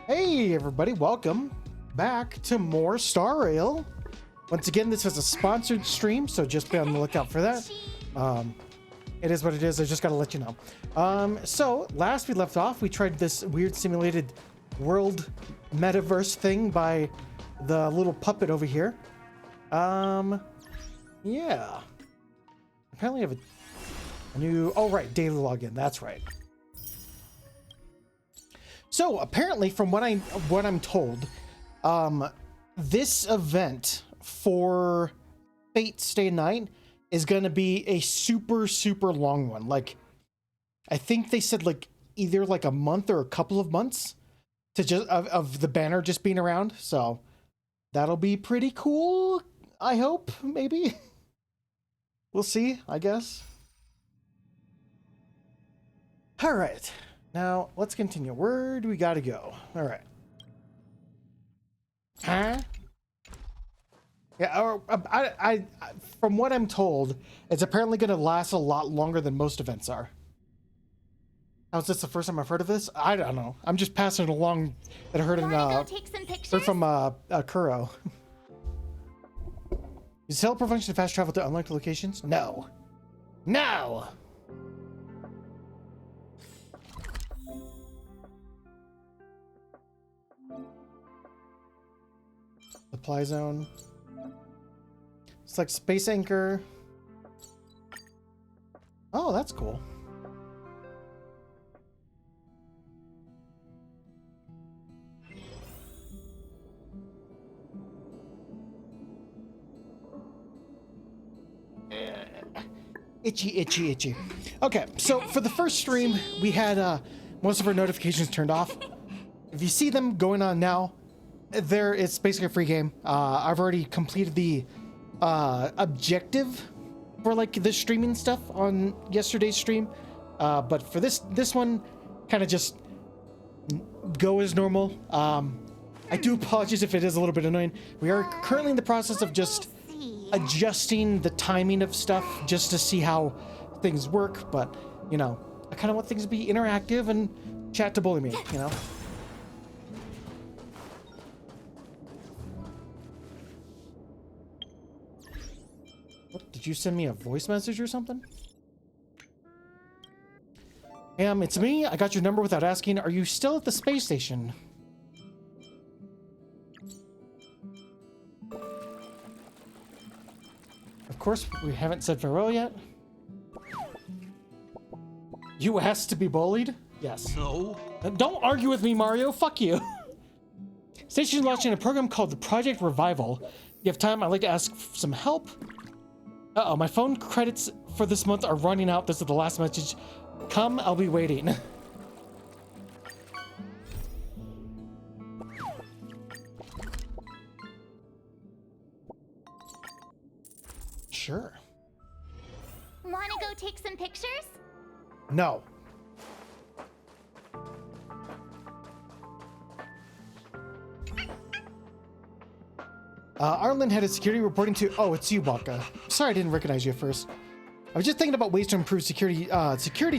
Hey everybody, welcome back to more Star Rail. Once again, this is a sponsored stream, so just be on the lookout for that. It is what it is, I just gotta let you know. So last we left off, we tried this weird simulated world metaverse thing by the little puppet over here. Yeah. Apparently I have a new, oh right, daily login, that's right. So apparently, from what I'm told, this event for Fate Stay Night is going to be a super long one. Like, I think they said like either like a month or a couple of months to just of the banner just being around. So that'll be pretty cool. I hope, maybe. We'll see, I guess. All right. Now, let's continue. Where do we gotta go? All right. Huh? Yeah, I from what I'm told, it's apparently gonna last a lot longer than most events are. How's this the first time I've heard of this? I don't know. I'm just passing it along that I heard from Kuro. Is teleport function fast travel to unlocked locations? No. No! Supply zone. Select space anchor. Oh, that's cool. Itchy. Okay, so for the first stream, we had most of our notifications turned off. If you see them going on now, it's basically a free game. I've already completed the objective for like the streaming stuff on yesterday's stream, but for this one, kind of just go as normal. I do apologize if it is a little bit annoying. We are currently in the process of just adjusting the timing of stuff just to see how things work, but you know, I kind of want things to be interactive and chat to bully me, you know. What, did you send me a voice message or something? It's me. I got your number without asking. Are you still at the space station? Of course, we haven't said farewell yet. You asked to be bullied? Yes. No. Don't argue with me, Mario. Fuck you. Station is launching a program called the Project Revival. You have time? I'd like to ask for some help. Uh-oh, my phone credits for this month are running out. This is the last message. Come, I'll be waiting. Sure. Wanna go take some pictures? No. Arlen head of security reporting to... Oh, it's you, Waka. Sorry I didn't recognize you at first. I was just thinking about ways to improve security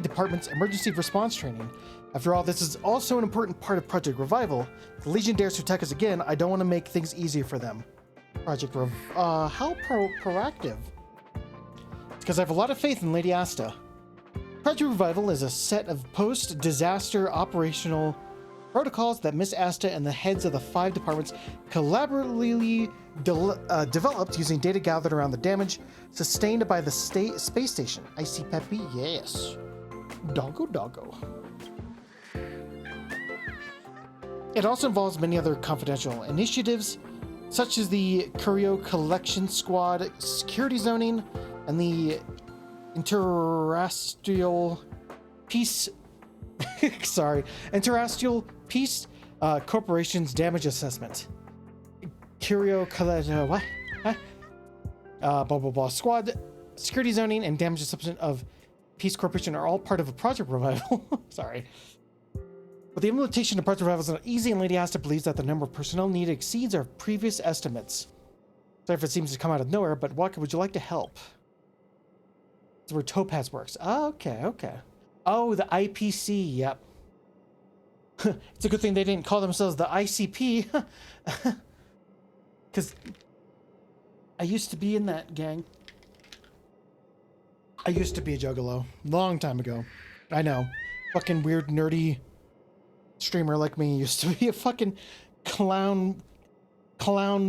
department's emergency response training. After all, this is also an important part of Project Revival. If the Legion dares to attack us again, I don't want to make things easier for them. How proactive? It's because I have a lot of faith in Lady Asta. Project Revival is a set of post-disaster operational protocols that Miss Asta and the heads of the 5 departments collaboratively developed using data gathered around the damage sustained by the space station. I see Peppy, yes. Doggo. It also involves many other confidential initiatives, such as the Curio Collection Squad security zoning and the Interterrestrial Peace Interterrestrial Peace Corporation's damage assessment. Curio Collection Squad security zoning and damage assessment of Peace Corporation are all part of a Project Revival. Sorry. But the implementation of Project Revival is not easy, and Lady Asta believes that the number of personnel needed exceeds our previous estimates. Sorry if it seems to come out of nowhere, but Waka, would you like to help? That's where Topaz works. Oh, okay. Oh, the IPC, yep. It's a good thing they didn't call themselves the ICP. Because I used to be in that gang. I used to be a juggalo. Long time ago. I know. Fucking weird, nerdy streamer like me used to be a fucking clown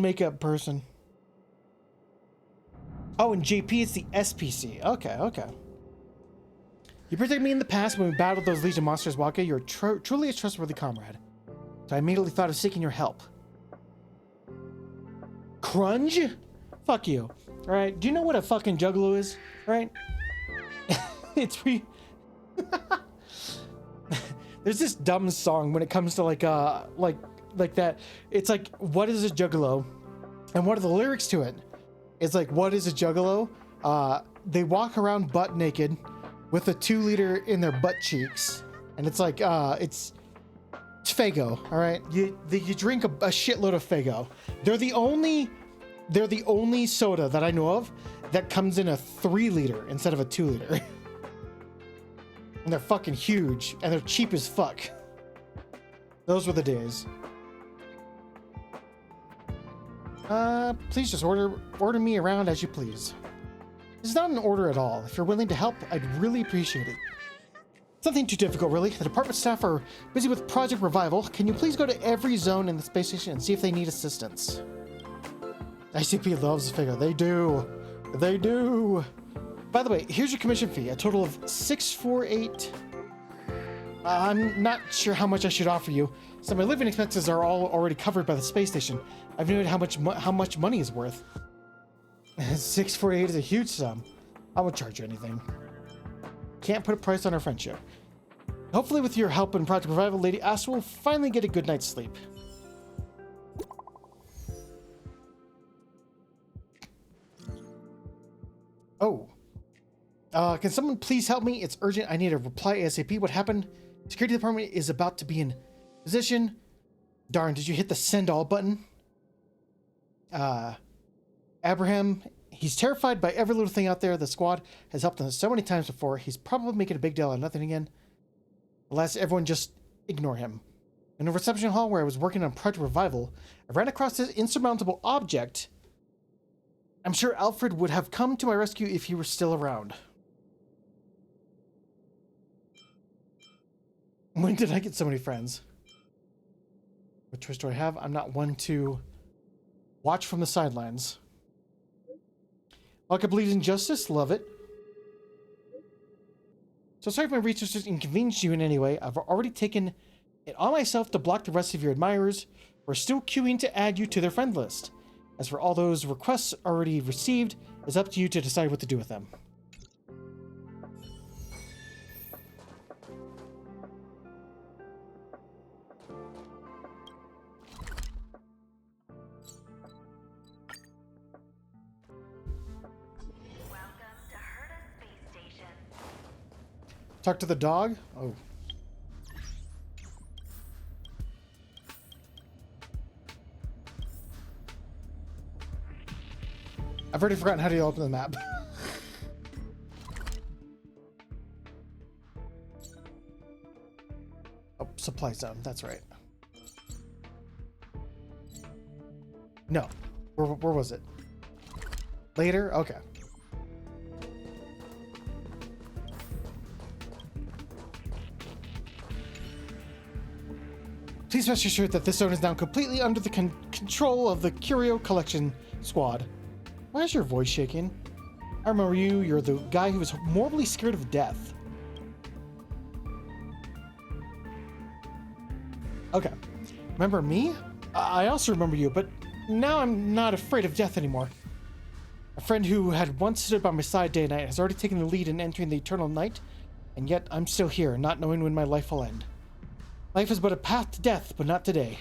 makeup person. Oh, and JP is the SPC. Okay, okay. You protected me in the past when we battled those Legion monsters, Waka. You're truly a trustworthy comrade. So I immediately thought of seeking your help. Crunge? Fuck you. Alright, do you know what a fucking juggalo is? Right? It's There's this dumb song when it comes to like that. It's like, what is a juggalo? And what are the lyrics to it? It's like, what is a juggalo? They walk around butt naked with a 2-liter in their butt cheeks. And it's like, it's Faygo, all right? You drink a shitload of Faygo. They're the only soda that I know of that comes in a 3-liter instead of a 2-liter. And they're fucking huge, and they're cheap as fuck. Those were the days. Please just order me around as you please. This is not an order at all. If you're willing to help, I'd really appreciate it. It's nothing too difficult, really. The department staff are busy with Project Revival. Can you please go to every zone in the space station and see if they need assistance? ICP loves the figure. They do. They do. By the way, here's your commission fee, a total of 648. I'm not sure how much I should offer you. So my living expenses are all already covered by the space station. I've noted how much money is worth. 648 is a huge sum. I won't charge you anything. Can't put a price on our friendship. Hopefully with your help in Project Revival, Lady Asta will finally get a good night's sleep. Oh. Can someone please help me? It's urgent. I need a reply ASAP. What happened? Security department is about to be in position. Darn, did you hit the send all button? Abraham, he's terrified by every little thing out there. The squad has helped him so many times before. He's probably making a big deal out of nothing again. Alas, everyone just ignore him. In a reception hall where I was working on Project Revival, I ran across this insurmountable object. I'm sure Alfred would have come to my rescue if he were still around. When did I get so many friends? What choice do I have? I'm not one to watch from the sidelines. Waka believes in justice. Love it. So sorry if my research inconvenienced you in any way. I've already taken it on myself to block the rest of your admirers. We're still queuing to add you to their friend list. As for all those requests already received, it's up to you to decide what to do with them. Talk to the dog? Oh. I've already forgotten how to open the map. Oh, supply zone. That's right. No. Where was it? Later? Okay. Please rest assured that this zone is now completely under the control of the Curio Collection Squad. Why is your voice shaking? I remember you. You're the guy who was mortally scared of death. Okay. Remember me? I also remember you, but now I'm not afraid of death anymore. A friend who had once stood by my side day and night has already taken the lead in entering the eternal night, and yet I'm still here, not knowing when my life will end. Life is but a path to death, but not today.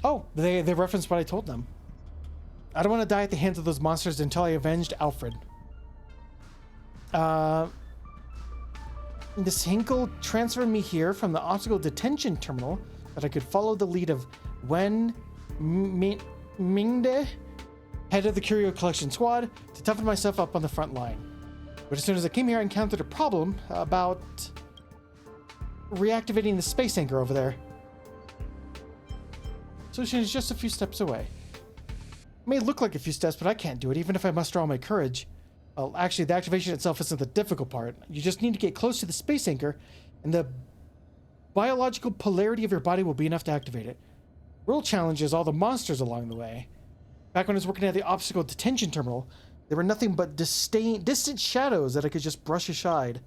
Oh, they referenced what I told them. I don't want to die at the hands of those monsters until I avenged Alfred. This Hinkle transferred me here from the obstacle detention terminal that I could follow the lead of Wen Mingde, head of the Curio Collection Squad, to toughen myself up on the front line. But as soon as I came here, I encountered a problem about reactivating the space anchor over there. Solution is just a few steps away. It may look like a few steps, but I can't do it, even if I muster all my courage. Well, actually, the activation itself isn't the difficult part. You just need to get close to the space anchor, and the biological polarity of your body will be enough to activate it. Real challenge is all the monsters along the way. Back when I was working at the obstacle detention terminal, there were nothing but distant shadows that I could just brush aside.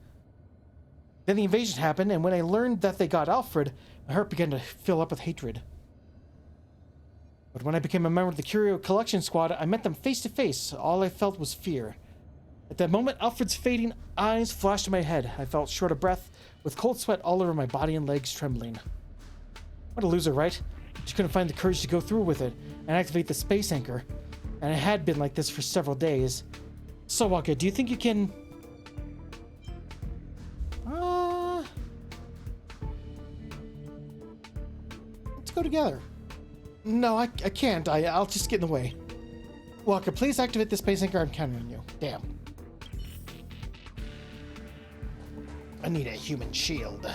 Then the invasion happened, and when I learned that they got Alfred, my heart began to fill up with hatred. But when I became a member of the Curio Collection Squad, I met them face to face. All I felt was fear. At that moment, Alfred's fading eyes flashed in my head. I felt short of breath, with cold sweat all over my body and legs trembling. What a loser, right? Just couldn't find the courage to go through with it and activate the space anchor. And it had been like this for several days. So, Waka, do you think you can... Let's go together. No, I can't. I'll just get in the way. Waka, please activate the space anchor. I'm counting on you. Damn. I need a human shield.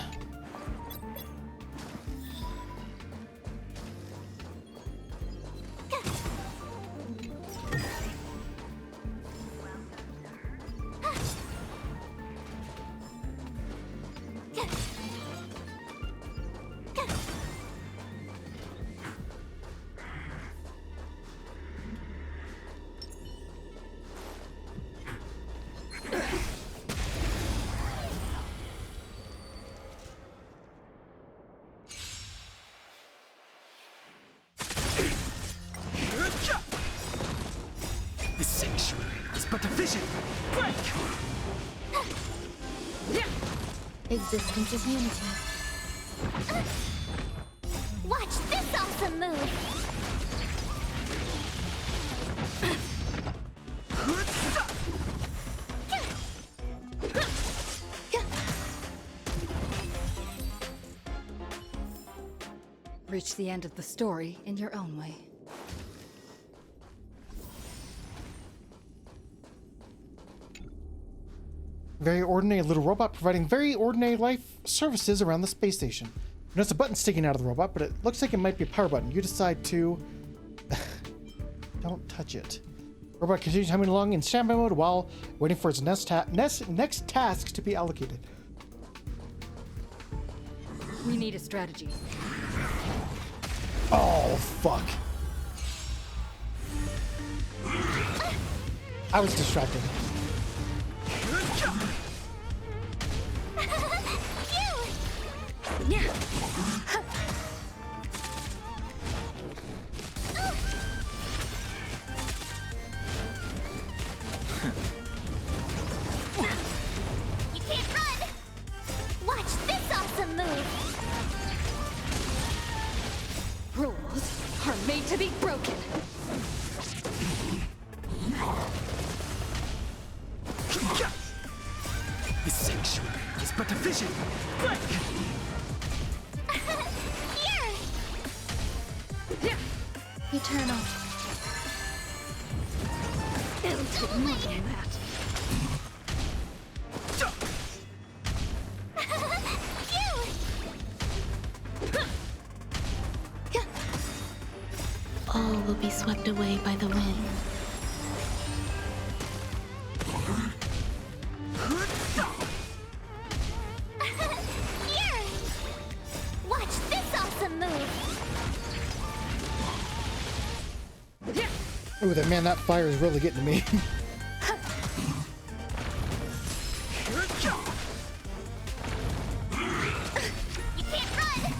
The sanctuary is but a vision. Break! Existence is unity. Watch this awesome move! Reach the end of the story in your own way. Very ordinary little robot providing very ordinary life services around the space station. Notice a button sticking out of the robot, but it looks like it might be a power button. You decide to... Don't touch it. Robot continues humming along in standby mode while waiting for its next task to be allocated. We need a strategy. Oh, fuck. I was distracted. You can't run! Watch this awesome move! Rules are made to be broken. The sanctuary is but a vision. Break! Here! Eternal. It'll take more than that. All will be swept away by the wind. Here! Watch this awesome move! Ooh, that fire is really getting to me. You can't run!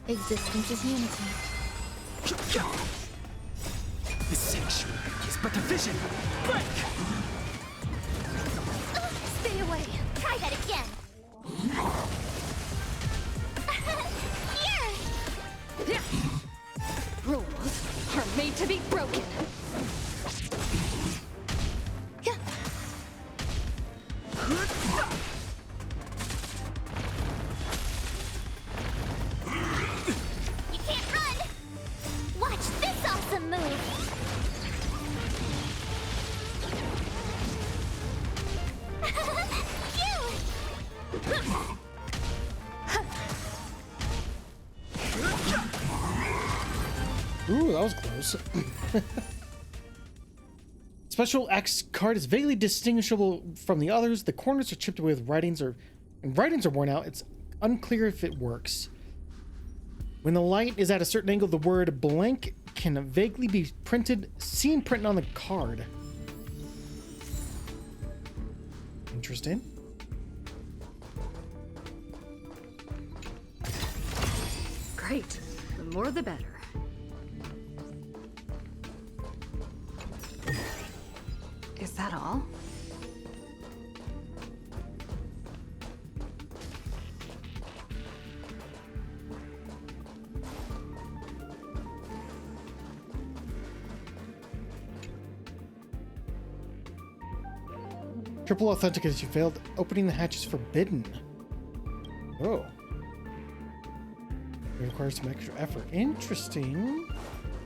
Existence is unity. The sanctuary is but a vision. Break! Stay away! Try that again! Here! Rules are made to be broken. You can't run! Watch this awesome move! Ooh, that was close. Special X card is vaguely distinguishable from the others. The corners are chipped away with writings are worn out. It's unclear if it works. When the light is at a certain angle, the word blank can vaguely be seen printed on the card. Interesting. Great. The more the better. Is that all? Triple authenticates. You failed. Opening the hatch is forbidden. Oh. It requires some extra effort. Interesting.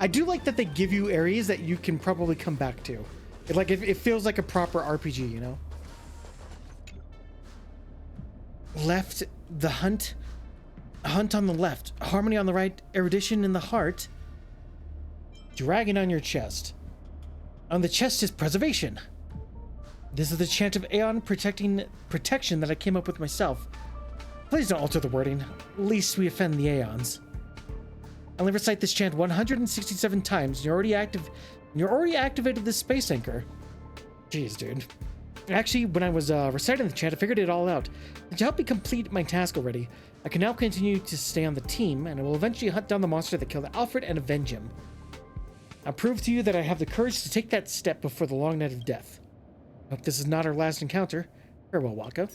I do like that they give you areas that you can probably come back to. It feels like a proper RPG, you know? Left, the hunt on the left, harmony on the right, erudition in the heart, dragon on your chest. On the chest is preservation. This is the chant of Aeon protection that I came up with myself. Please don't alter the wording, lest we offend the Aeons. I'll only recite this chant 167 times, and you're already activated this space anchor. Jeez, dude. Actually, when I was reciting the chant, I figured it all out. To help me complete my task already, I can now continue to stay on the team, and I will eventually hunt down the monster that killed Alfred and avenge him. I'll prove to you that I have the courage to take that step before the long night of death. I hope this is not our last encounter. Farewell, Waka.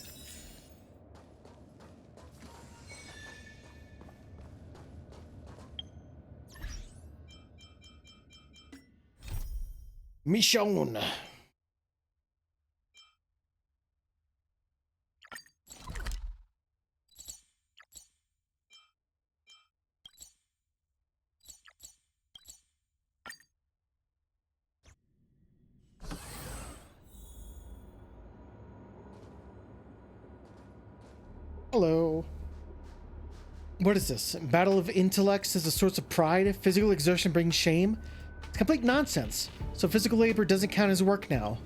Mission. Hello. What is this? Battle of intellects is a source of pride. Physical exertion brings shame. It's complete nonsense. So physical labor doesn't count as work now.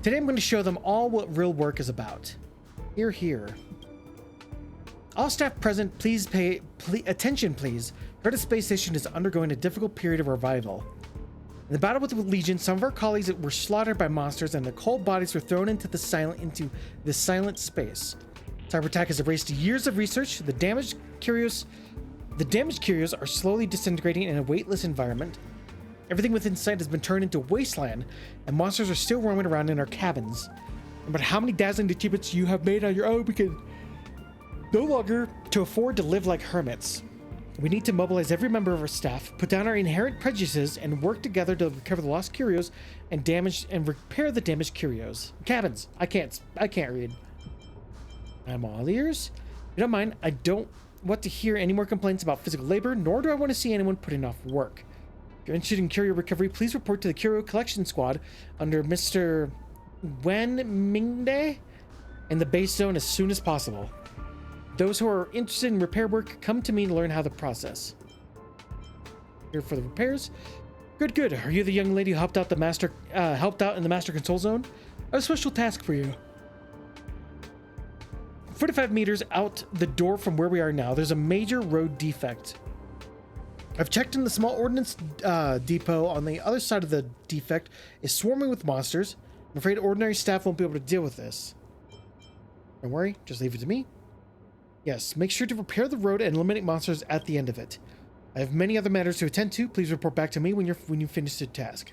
Today I'm going to show them all what real work is about. Hear, hear. All staff present, please pay attention, please. Herta Space Station is undergoing a difficult period of revival. In the battle with the Legion, some of our colleagues were slaughtered by monsters and their cold bodies were thrown into the silent space. Cyber attack has erased years of research. The damaged curios are slowly disintegrating in a weightless environment. Everything within sight has been turned into a wasteland, and monsters are still roaming around in our cabins. No matter how many dazzling achievements you have made on your own, we can no longer to afford to live like hermits. We need to mobilize every member of our staff, put down our inherent prejudices, and work together to recover the lost curios and repair the damaged curios. Cabins. I can't read. I'm all ears. If you don't mind, I don't want to hear any more complaints about physical labor, nor do I want to see anyone putting off work. If you're interested in curio recovery, please report to the Curio Collection Squad under Mr. Wen Mingde in the base zone as soon as possible. Those who are interested in repair work, come to me to learn how the process. Here for the repairs. Good, good. Are you the young lady who helped out in the Master Control Zone? I have a special task for you. 45 meters out the door from where we are now, there's a major road defect. I've checked in the small ordnance depot on the other side of the defect is swarming with monsters. I'm afraid ordinary staff won't be able to deal with this. Don't worry, just leave it to me. Yes, make sure to repair the road and eliminate monsters at the end of it. I have many other matters to attend to. Please report back to me when you finish the task.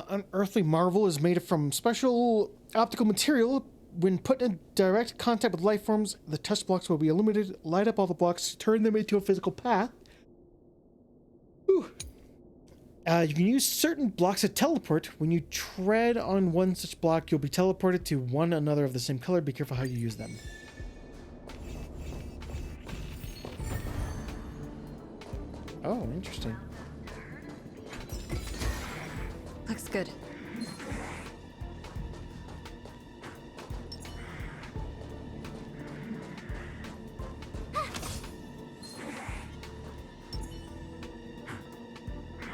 Unearthly marvel is made from special optical material. When put in direct contact with life forms, the touch blocks will be illuminated. Light up all the blocks, turn them into a physical path. Whew. You can use certain blocks to teleport. When you tread on one such block, you'll be teleported to one another of the same color. Be careful how you use them. Oh, interesting. Good.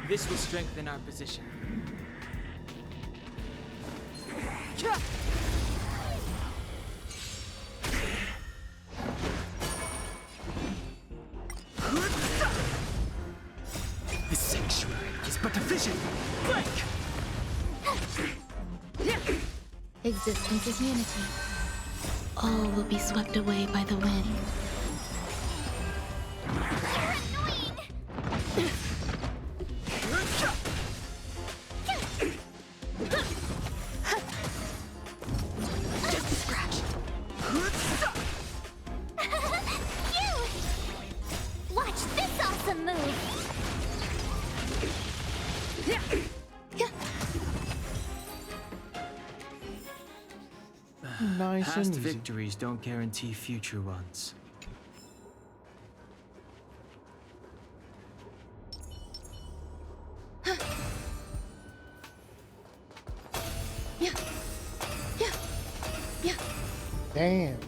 This will strengthen our position. The sanctuary is but a vision. Break! Existence is unity. All will be swept away by the wind. You're annoying! Just a scratch. You! Watch this awesome move! Nice Past and easy. victories don't guarantee future ones. Yeah. Yeah. Yeah. Damn.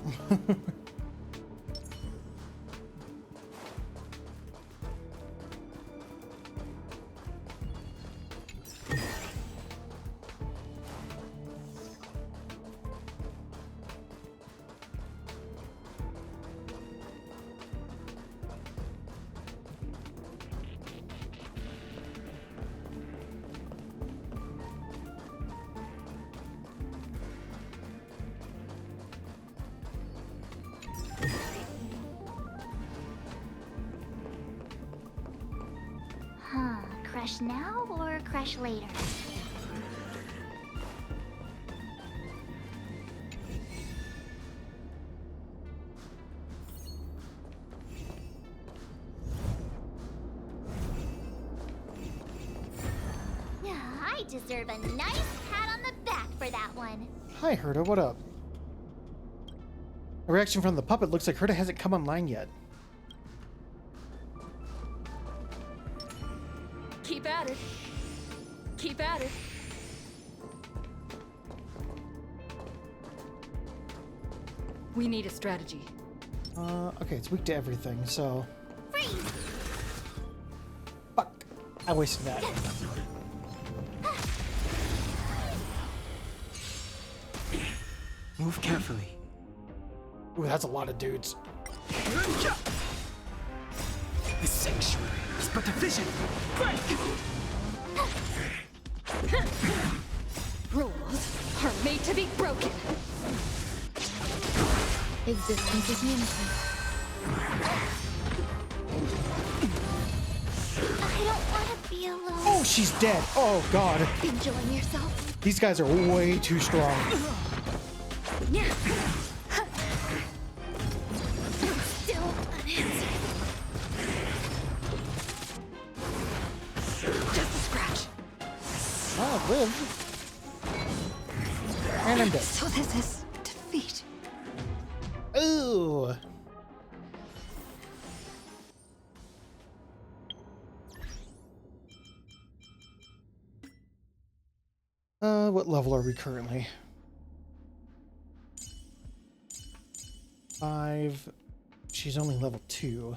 Huh, crush now or crush later? Yeah, I deserve a nice pat on the back for that one. Hi, Herta. What up? A reaction from the puppet looks like Herta hasn't come online yet. Keep at it. Keep at it. We need a strategy. Okay, it's weak to everything, so... Freeze! Fuck. I wasted that. Move carefully. Ooh, that's a lot of dudes. The sanctuary is but a vision. Break! Rules are made to be broken. Existence is unity. I don't want to be alone. Oh, she's dead. Oh, God. Enjoying yourself? These guys are way too strong. Still unanswered. Just a scratch. Oh, live. And I'm dead. So this is defeat. Ooh. What level are we currently? 5. She's only level 2.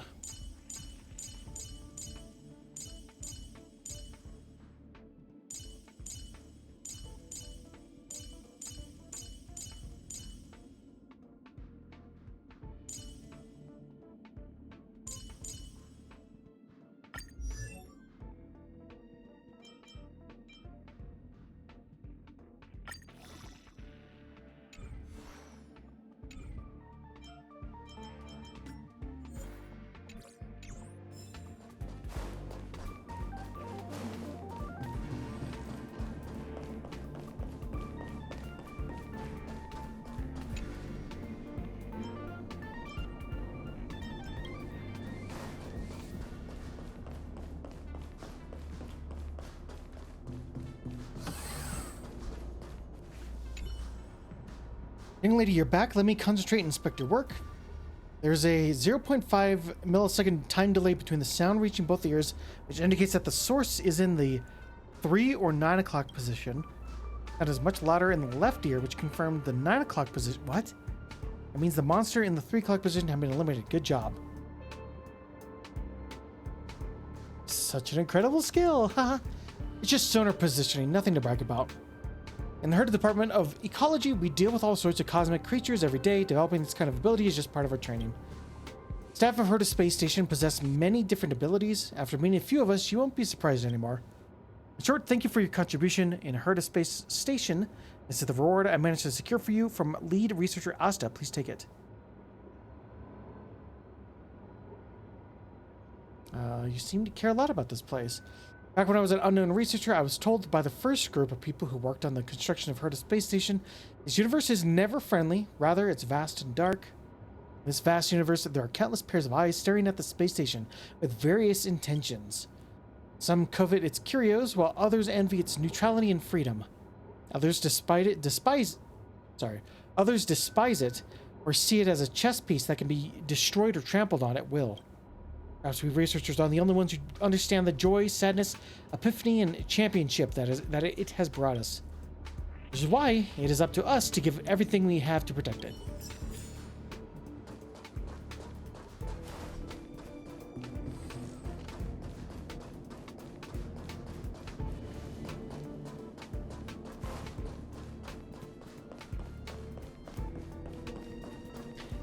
Young lady, you're back. Let me concentrate and inspect your work. There's a 0.5 millisecond time delay between the sound reaching both ears, which indicates that the source is in the 3 or 9 o'clock position. That is much louder in the left ear, which confirmed the 9 o'clock position. What? That means the monster in the 3 o'clock position have been eliminated. Good job. Such an incredible skill. Haha. It's just sonar positioning, nothing to brag about. In the Herta Department of Ecology, we deal with all sorts of cosmic creatures every day. Developing this kind of ability is just part of our training. Staff of Herta Space Station possess many different abilities. After meeting a few of us, you won't be surprised anymore. In short, thank you for your contribution in Herta Space Station. This is the reward I managed to secure for you from lead researcher Asta. Please take it. You seem to care a lot about this place. Back when I was an unknown researcher, I was told by the first group of people who worked on the construction of Herta Space Station, this universe is never friendly. Rather, it's vast and dark. In this vast universe, there are countless pairs of eyes staring at the space station with various intentions. Some covet its curios, while others envy its neutrality and freedom. Others despise it, or see it as a chess piece that can be destroyed or trampled on at will. Perhaps we researchers are the only ones who understand the joy, sadness, epiphany, and championship that it has brought us. Which is why it is up to us to give everything we have to protect it.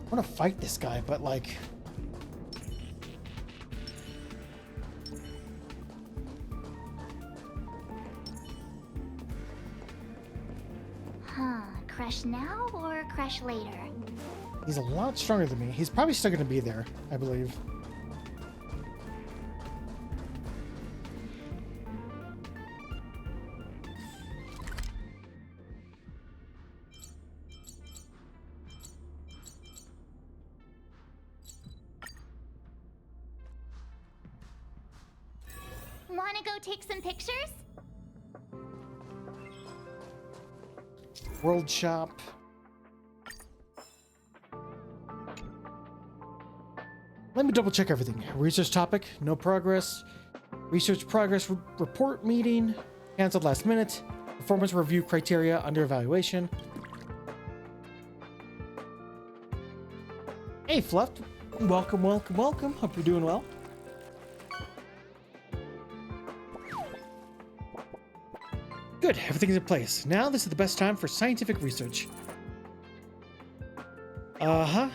I want to fight this guy, but like... Crush now or crush later? He's a lot stronger than me. He's probably still going to be there, I believe. Wanna go take some pictures? World shop. Let me double check everything. Research topic, no progress. Research progress report meeting, canceled last minute. Performance review criteria under evaluation. Hey Fluff, welcome, welcome, welcome. Hope you're doing well. Good, everything's in place. Now this is the best time for scientific research. Uh-huh.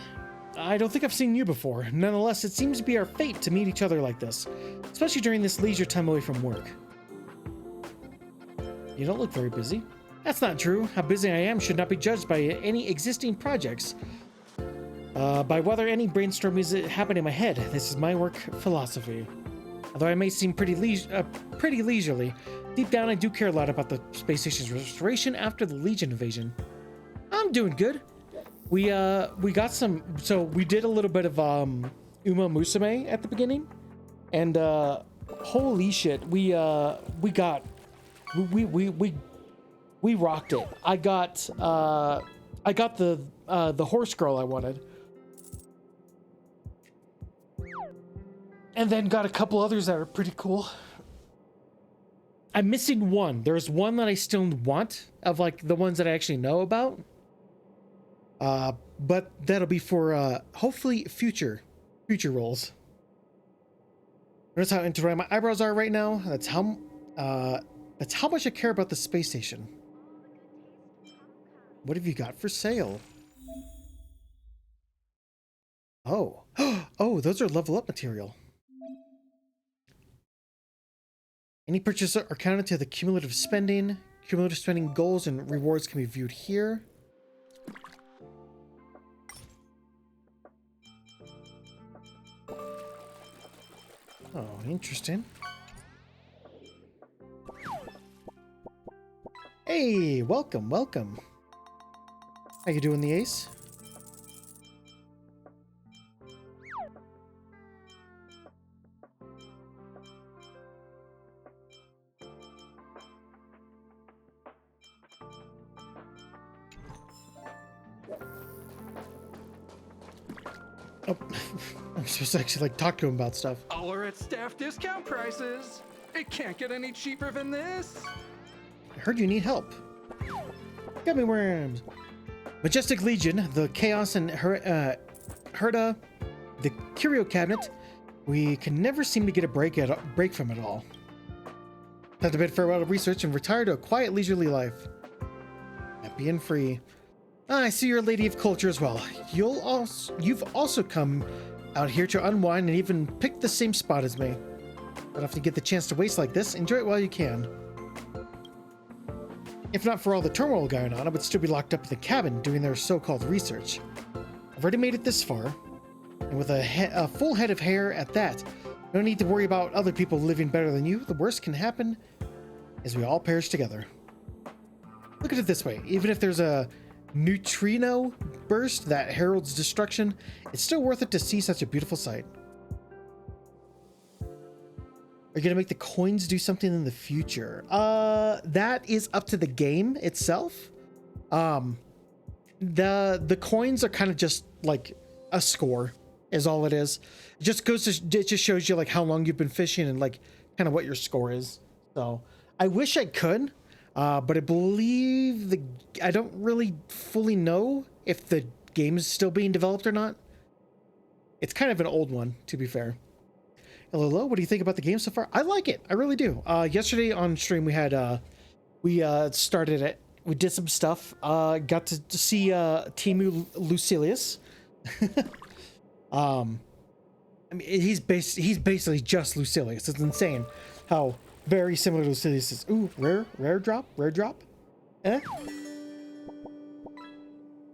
I don't think I've seen you before. Nonetheless, it seems to be our fate to meet each other like this, especially during this leisure time away from work. You don't look very busy. That's not true. How busy I am should not be judged by any existing projects. By whether any brainstorming is happening in my head. This is my work philosophy. Although I may seem pretty leisurely, deep down I do care a lot about the space station's restoration after the Legion invasion. I'm doing good. We got some, so we did a little bit of Uma Musume at the beginning, and holy shit, we rocked it. I got the horse girl I wanted, and then got a couple others that are pretty cool. I'm missing one. There's one that I still want of like the ones that I actually know about. But that'll be for hopefully future roles. Notice how into my eyebrows are right now. That's how much I care about the space station. What have you got for sale? Oh, oh, those are level up material. Any purchases are counted to the cumulative spending. Cumulative spending goals and rewards can be viewed here. Oh, interesting. Hey, welcome, welcome. How you doing, the Ace? Oh, I'm supposed to actually like talk to him about stuff. All are at staff discount prices. It can't get any cheaper than this. I heard you need help. Gummy worms. Majestic Legion, the Chaos and Herda, the Curio Cabinet. We can never seem to get a break from it all. Time to bid farewell to research and retire to a quiet, leisurely life. Happy and free. I see you're a lady of culture as well. You've also come out here to unwind and even pick the same spot as me. Don't often get the chance to waste like this. Enjoy it while you can. If not for all the turmoil going on, I would still be locked up in the cabin doing their so-called research. I've already made it this far, and with a full head of hair at that, no need to worry about other people living better than you. The worst can happen is we all perish together. Look at it this way, even if there's a neutrino burst that heralds destruction, it's still worth it to see such a beautiful sight. Are you gonna make the coins do something in the future? That is up to the game itself. The coins are kind of just like a score, is all it is. It just shows you like how long you've been fishing and like kind of what your score is. So I wish I could, but I believe I don't really fully know if the game is still being developed or not. It's kind of an old one, to be fair. Hello, what do you think about the game so far? I like it. I really do. Yesterday on stream we had we started it. We did some stuff. Got to see Timu Lucilius. I mean, he's basically just Lucilius. It's insane how very similar to Lucilius is. Ooh, rare drop. Eh?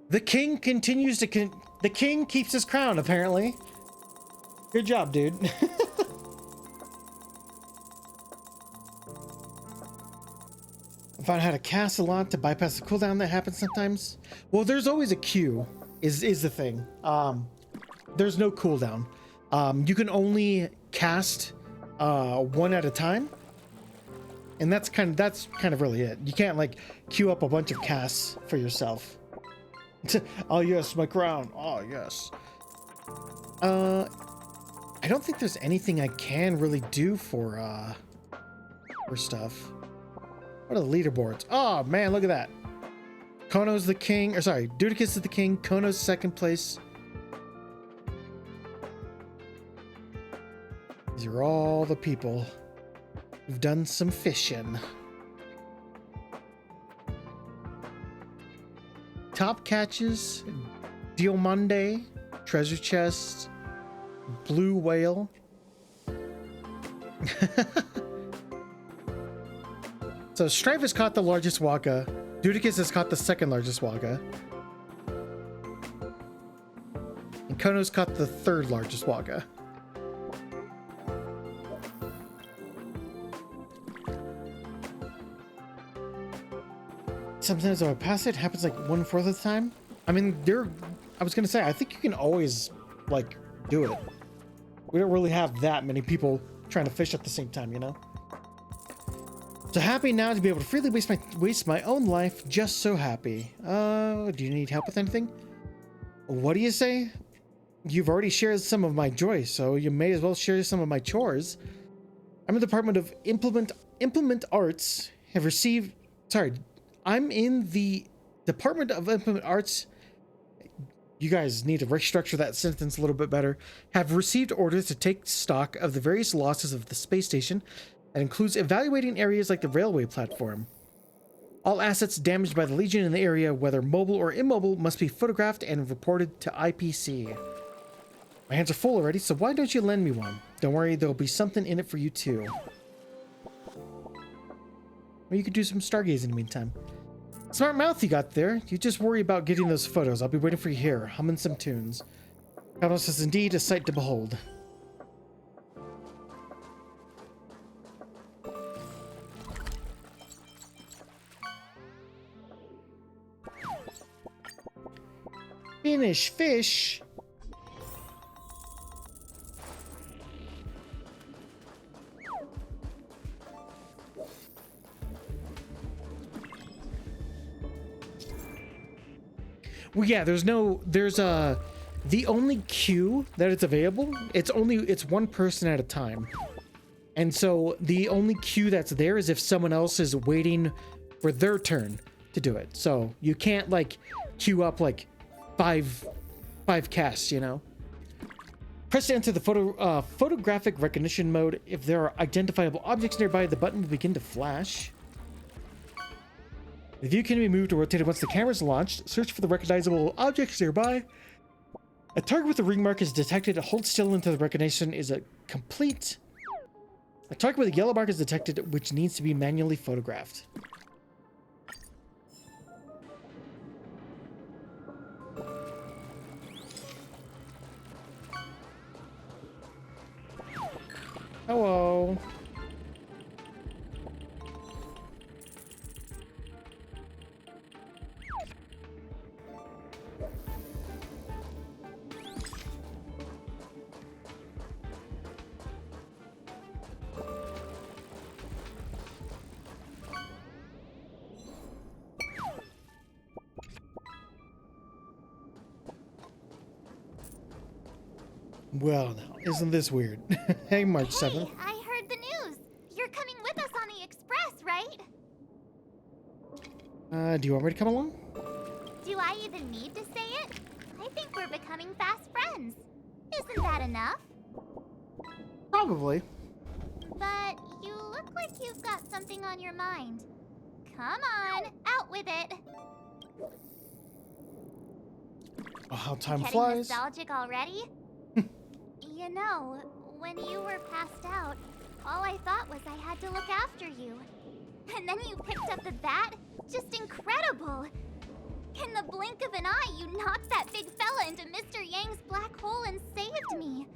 The king continues to the king keeps his crown, apparently. Good job, dude. I found how to cast a lot to bypass the cooldown that happens sometimes. Well, there's always a queue, is the thing. There's no cooldown. You can only cast one at a time. And that's kind of really it. You can't like queue up a bunch of casts for yourself. Oh yes, my crown. Oh yes. I don't think there's anything I can really do for stuff. What are the leaderboards? Oh man, look at that. Kono's the king, or sorry, Dudicus is the king, Kono's second place. These are all the people who've done some fishing. Top catches, Diomande, treasure chest, blue whale. So Strife has caught the largest waka. Dudicus has caught the second largest waka. And Kono's caught the third largest waka. Sometimes if I pass it, happens like 1/4 of the time. I mean, I was gonna say, I think you can always like do it. We don't really have that many people trying to fish at the same time, you know? So happy now to be able to freely waste my own life. Just so happy. Do you need help with anything? What do you say? You've already shared some of my joy, so you may as well share some of my chores. I'm in the Department of Implement Arts. I'm in the Department of Implement Arts. You guys need to restructure that sentence a little bit better. Have received orders to take stock of the various losses of the space station. That includes evaluating areas like the railway platform. All assets damaged by the Legion in the area, whether mobile or immobile, must be photographed and reported to IPC. My hands are full already, so why don't you lend me one? Don't worry, there'll be something in it for you too. Or you could do some stargazing in the meantime. Smart mouth you got there. You just worry about getting those photos. I'll be waiting for you here, humming some tunes. Carlos is indeed a sight to behold. Finish fish. Well, yeah, there's the only queue that it's available, it's one person at a time. And so the only queue that's there is if someone else is waiting for their turn to do it. So you can't like queue up like five casts, you know? Press to enter the photographic recognition mode. If there are identifiable objects nearby, the button will begin to flash. The view can be moved or rotated once the camera is launched. Search for the recognizable objects nearby. A target with a ring mark is detected. Hold still until the recognition is complete. A target with a yellow mark is detected, which needs to be manually photographed. Hello. Well, now, isn't this weird? Hey, March 7th. Hey, I heard the news. You're coming with us on the express, right? Do you want me to come along? Do I even need to say it? I think we're becoming fast friends. Isn't that enough? Probably. But you look like you've got something on your mind. Come on, out with it. Oh, how time Getting flies. nostalgic already? You know, when you were passed out, all I thought was I had to look after you. And then you picked up the bat? Just incredible! In the blink of an eye, you knocked that big fella into Mr. Yang's black hole and saved me.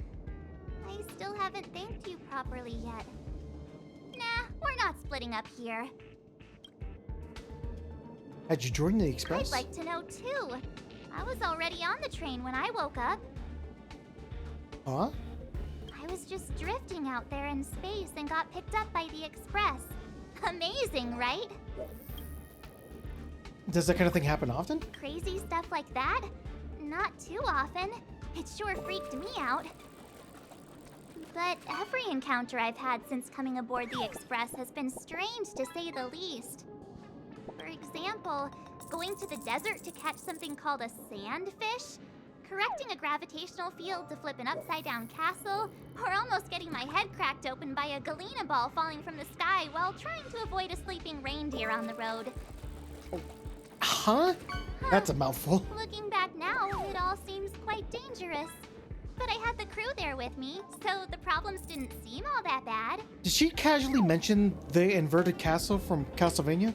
I still haven't thanked you properly yet. Nah, we're not splitting up here. Had you joined the express? I'd like to know too. I was already on the train when I woke up. Huh? I was just drifting out there in space and got picked up by the express. Amazing, right? Does that kind of thing happen often? Crazy stuff like that? Not too often. It sure freaked me out. But every encounter I've had since coming aboard the express has been strange to say the least. For example, going to the desert to catch something called a sandfish, correcting a gravitational field to flip an upside-down castle, or almost getting my head cracked open by a galena ball falling from the sky while trying to avoid a sleeping reindeer on the road. Huh? That's a mouthful. Looking back now, it all seems quite dangerous. But I had the crew there with me, so the problems didn't seem all that bad. Did she casually mention the inverted castle from Castlevania,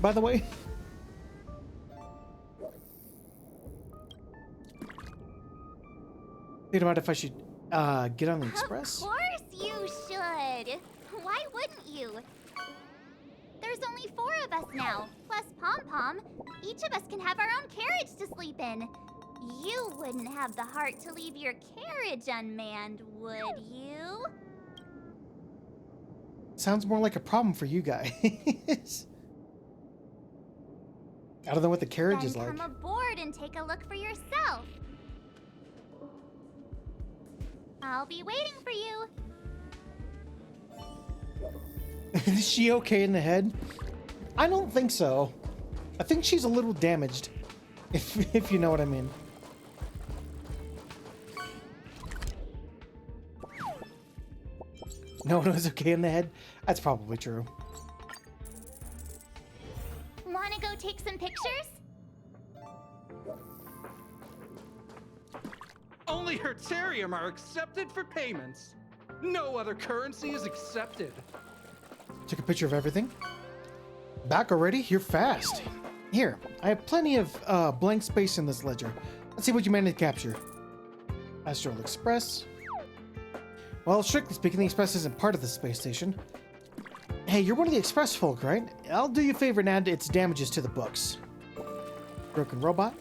by the way? Think about if I should get on the express? Of course you should. Why wouldn't you? There's only 4 of us now, plus Pom Pom. Each of us can have our own carriage to sleep in. You wouldn't have the heart to leave your carriage unmanned, would you? Sounds more like a problem for you guys. I don't know what the carriage Then is like. come aboard and take a look for yourself. I'll be waiting for you. Is she okay in the head? I don't think so. I think she's a little damaged, if you know what I mean. No one was okay in the head? That's probably true. Wanna go take some pictures? Only Hertarium are accepted for payments. No other currency is accepted. Took a picture of everything. Back already? You're fast. Here, I have plenty of blank space in this ledger. Let's see what you managed to capture. Astral Express. Well, strictly speaking, the Express isn't part of the space station. Hey, you're one of the Express folk, right? I'll do you a favor and add its damages to the books. Broken robot.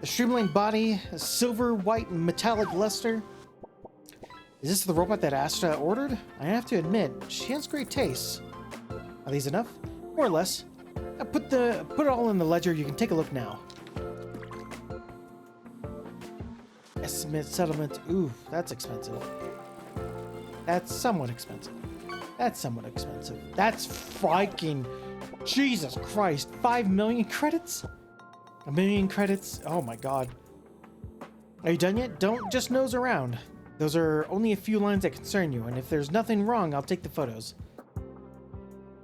A streamlined body, a silver, white, metallic luster. Is this the robot that Asta ordered? I have to admit, she has great taste. Are these enough? More or less. Put it all in the ledger. You can take a look now. Estimate settlement. Ooh, that's expensive. That's somewhat expensive. That's somewhat expensive. That's freaking... Jesus Christ. 5 million credits? 1 million credits? Oh my god. Are you done yet? Don't just nose around. Those are only a few lines that concern you, and if there's nothing wrong, I'll take the photos.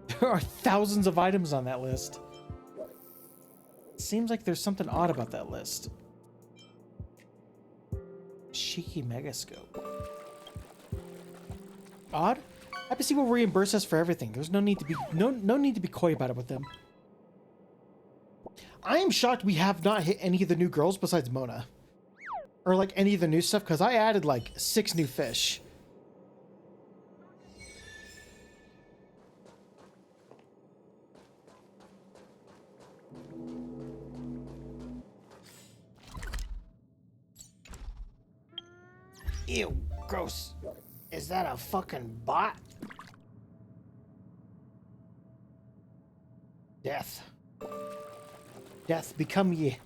There are thousands of items on that list. Seems like there's something odd about that list. Cheeky megascope. Odd? IPC will reimburse us for everything. There's no need to be no need to be coy about it with them. I am shocked we have not hit any of the new girls besides Mona. Or like any of the new stuff, because I added like 6 new fish. Ew, gross. Is that a fucking bot? Death. Death, become ye.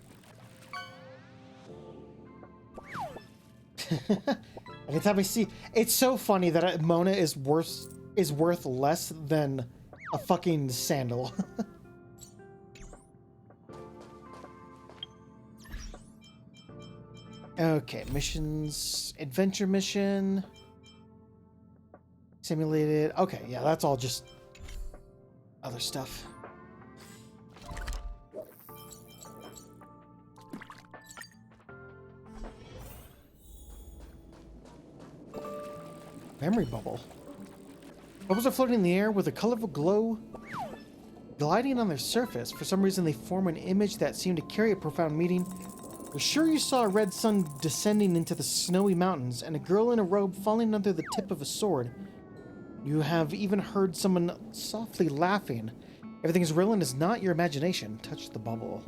Every time I see, it's so funny that Mona is worth less than a fucking sandal. Okay, missions, adventure mission, simulated. Okay, yeah, that's all just other stuff. Memory bubble. Bubbles are floating in the air with a colorful glow gliding on their surface. For some reason, they form an image that seemed to carry a profound meaning. You're sure you saw a red sun descending into the snowy mountains and a girl in a robe falling under the tip of a sword. You have even heard someone softly laughing. Everything is real and is not your imagination. Touch the bubble.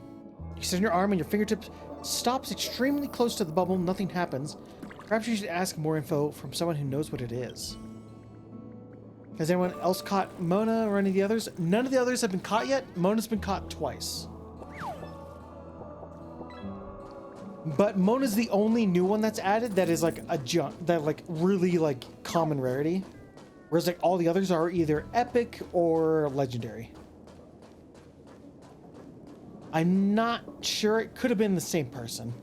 You extend your arm and your fingertips stops extremely close to the bubble. Nothing happens. Perhaps you should ask more info from someone who knows what it is. Has anyone else caught Mona or any of the others? None of the others have been caught yet. Mona's been caught twice. But Mona's the only new one that's added that is like a junk, that like really like common rarity. Whereas like all the others are either epic or legendary. I'm not sure, it could have been the same person.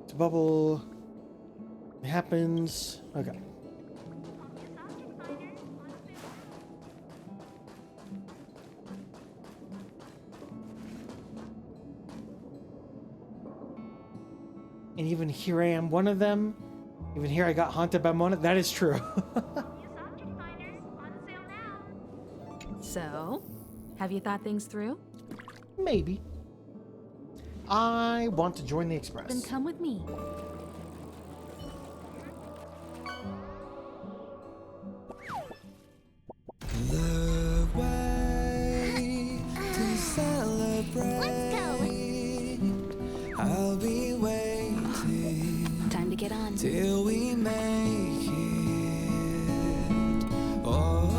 The bubble. It happens. Okay. And even here I am, one of them. Even here I got haunted by Mona. That is true. So, have you thought things through? Maybe. I want to join the Express. Then come with me. The way to celebrate. Let's go. I'll be waiting Time to get on. till we make it. Oh,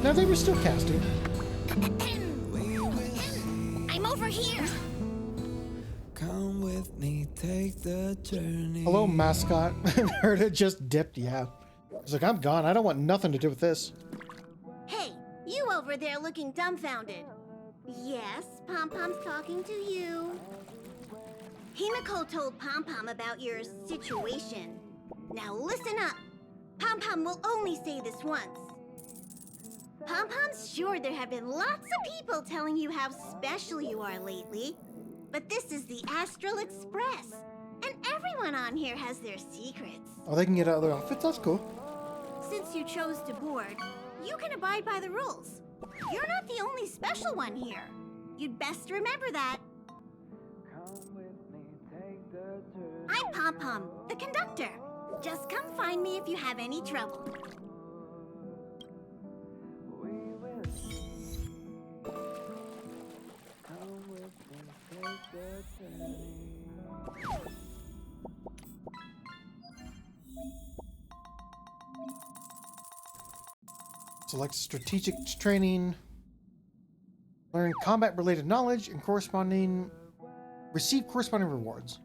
No, they were still casting. we will see. I'm over here. Come with me, take the journey. Hello, mascot. Heard it just dipped. Yeah. I was like, I'm gone. I don't want nothing to do with this. Hey, you over there looking dumbfounded. Yes, Pom Pom's talking to you. Himiko told Pom Pom about your situation. Now listen up. Pom Pom will only say this once. Pom Pom's sure there have been lots of people telling you how special you are lately. But this is the Astral Express, and everyone on here has their secrets. Oh, they can get other outfits? That's cool. Since you chose to board, you can abide by the rules. You're not the only special one here. You'd best remember that. I'm Pom Pom, the conductor. Just come find me if you have any trouble. Select strategic training. Learn combat-related knowledge and receive corresponding rewards.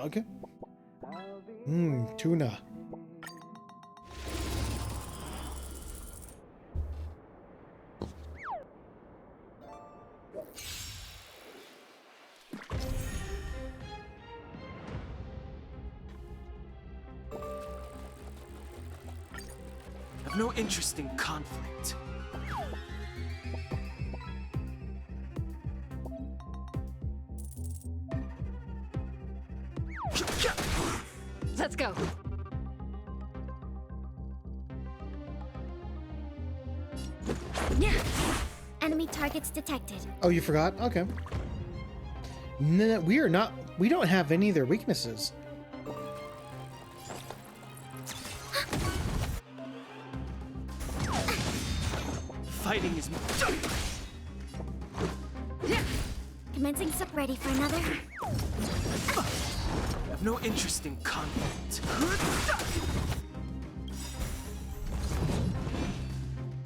Okay. Tuna. I've no interest in conflict. Let's go. Yeah. Enemy targets detected. Oh, you forgot? Okay. No, we don't have any of their weaknesses. Fighting is Commencing sup ready for another. I've no interest in conflict.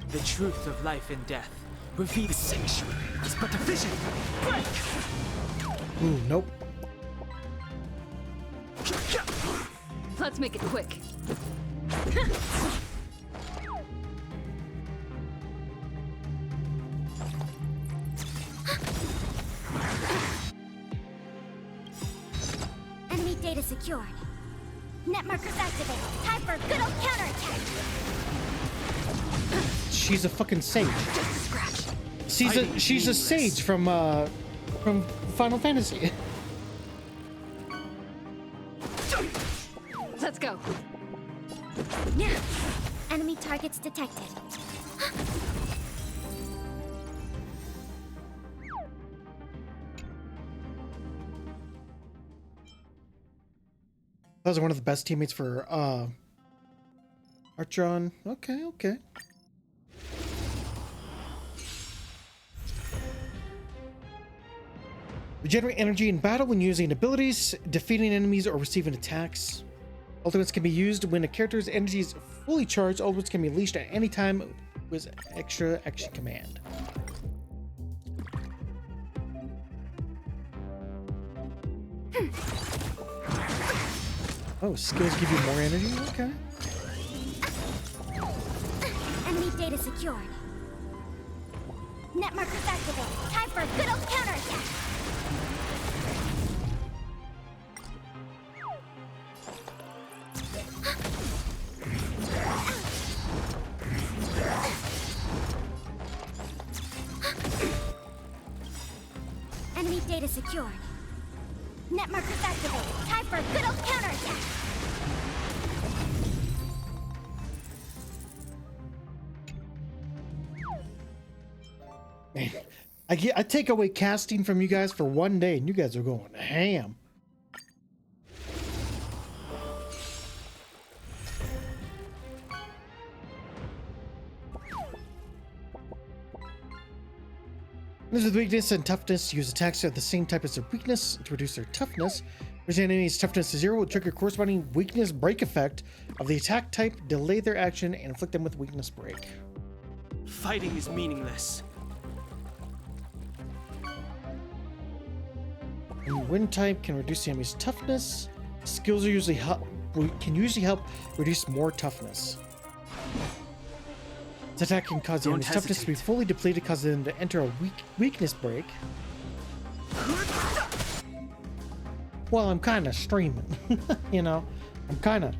The truth of life and death. Reveal the sanctuary is but a vision. Break! Ooh, nope. Let's make it quick. Enemy data secured. Net markers activated. Time for a good old counterattack. She's a fucking sage. Just a scratch. She's a sage from Final Fantasy. Let's go. Yeah. Enemy targets detected. Those are one of the best teammates for Archon. Okay. Regenerate energy in battle when using abilities, defeating enemies, or receiving attacks. Ultimates can be used when a character's energy is fully charged. Ultimates can be unleashed at any time with extra action command. Oh, skills give you more energy? Okay. Enemy data secured. Net markers activated. Time for a good old counterattack. Enemy data secured. Net markers activated. Time for a good old counterattack. Man, I take away casting from you guys for one day, and you guys are going ham. This is weakness and toughness. Use attacks that have the same type as their weakness to reduce their toughness. Raise an enemy's toughness to 0 will trigger corresponding weakness break effect of the attack type, delay their action, and inflict them with weakness break. Fighting is meaningless. And wind type can reduce the enemy's toughness. Skills are usually can usually help reduce more toughness. This attack can cause the enemy's toughness to be fully depleted, causing them to enter a weakness break. Well, I'm kind of streaming, you know. I'm kind of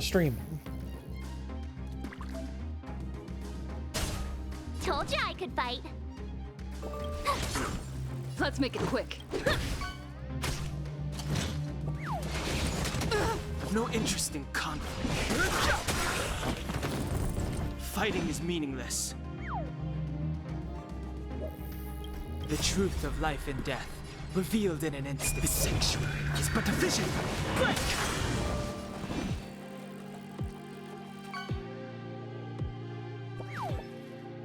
streaming. Told you I could fight. Let's make it quick. I've no interest in conflict. Fighting is meaningless. The truth of life and death, revealed in an instant. The sanctuary is but a vision. Break!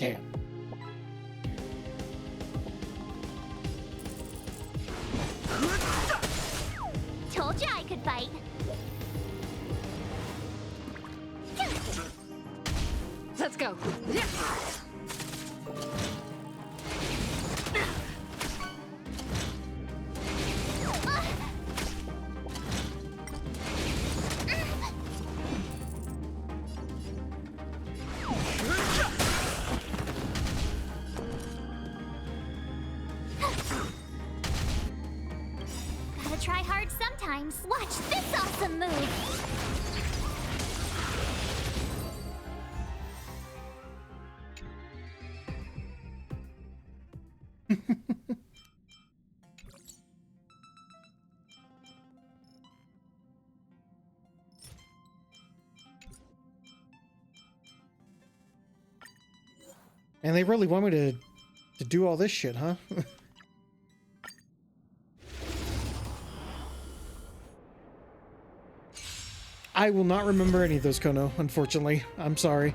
Damn. Told you I could fight. Let's go. Gotta try hard sometimes. Watch this awesome move. And they really want me to do all this shit, huh? I will not remember any of those, Kono, unfortunately. I'm sorry.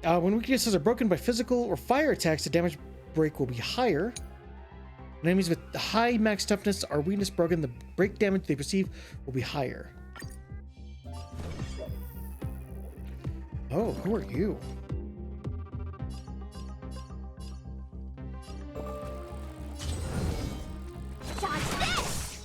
When weaknesses are broken by physical or fire attacks, the damage break will be higher. When enemies with high max toughness are weakness broken, the break damage they receive will be higher. Oh, who are you? Dodge this!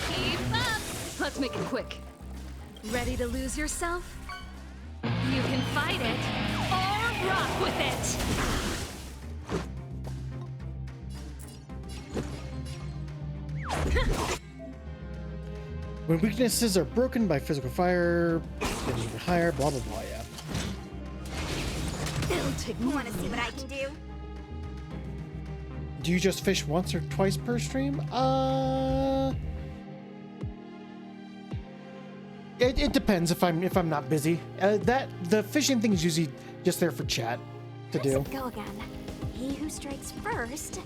Keep up! Let's make it quick. Ready to lose yourself? You can fight it, or rock with it! When weaknesses are broken by physical fire, damage will be higher, blah blah blah, yeah. It'll take more. Want to see what I can do? Do you just fish once or twice per stream? It depends if I'm not busy. The fishing thing is usually just there for chat to do. Let's go again. He who strikes first.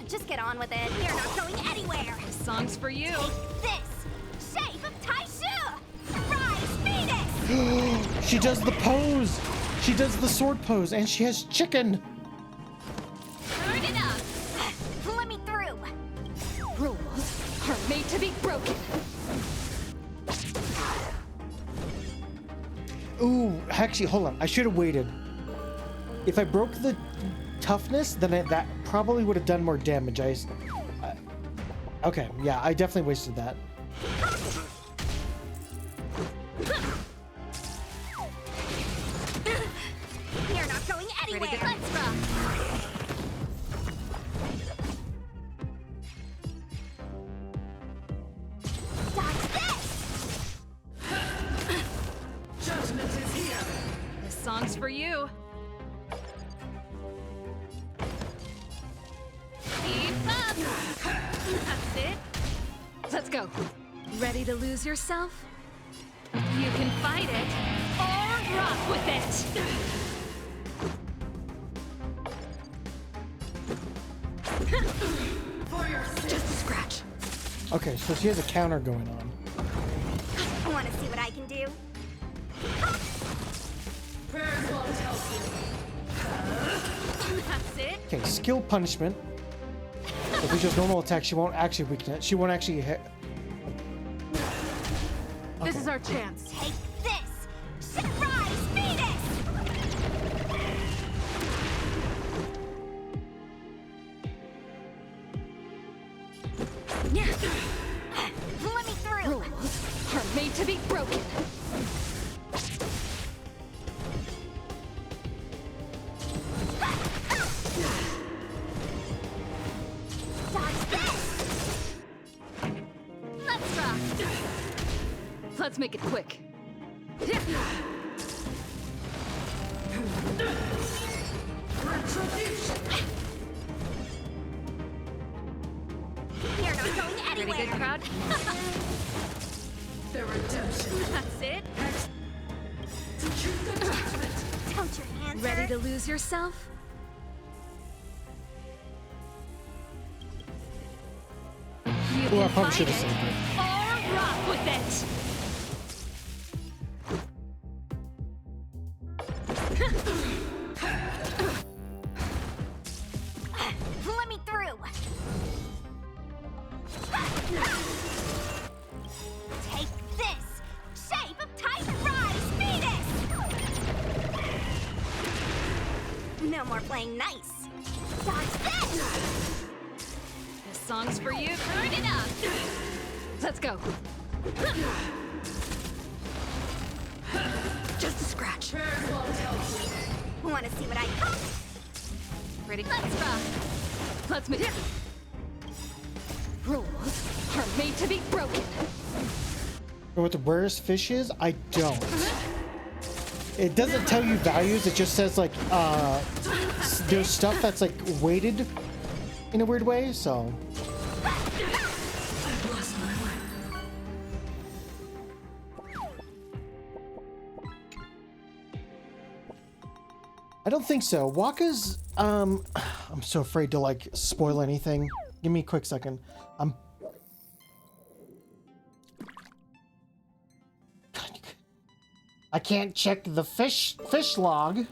Just get on with it. You're not going anywhere. This song's for you. This shape of Taishu. Surprise, Phoenix. She does the pose. She does the sword pose, and she has chicken. Turn it up. Let me through. Rules are made to be broken. Ooh, actually, hold on. I should have waited. If I broke the toughness, then that probably would have done more damage. Okay, yeah, I definitely wasted that. You're not going anywhere. Let's rock. Dodge this. Judgment is here. This song's for you. Keep up. That's it. Let's go. Ready to lose yourself? You can fight it, or rock with it. Just a scratch. Okay, so she has a counter going on. Want to see what I can do? That's it. Okay, skill punishment. If it's just normal attack, she won't actually weaken it. She won't actually hit. This is our chance. Take this. Surprise, Phoenix. Let me through. Rules are made to be broken. Dodge this. Let's rock. Let's make it quick. You're not going Pretty anywhere. good crowd. The redemption. That's it. answer. Ready to lose yourself? You Oh, I can probably fight should it have saved it. or rock with it. Let me through. Take this! Shape of Titan Rise Venus! No more playing nice. Dodge this! This song's for you. Turn it up. Let's go. Just a scratch. Want to see what I got? Ready? Let's rock. Let's move. Rules are made to be broken. Know what the rarest fish is? I don't. It doesn't tell you values. It just says like there's stuff that's like weighted in a weird way. So I don't think so. Waka's I'm so afraid to like spoil anything. Give me a quick second. I can't check the fish log.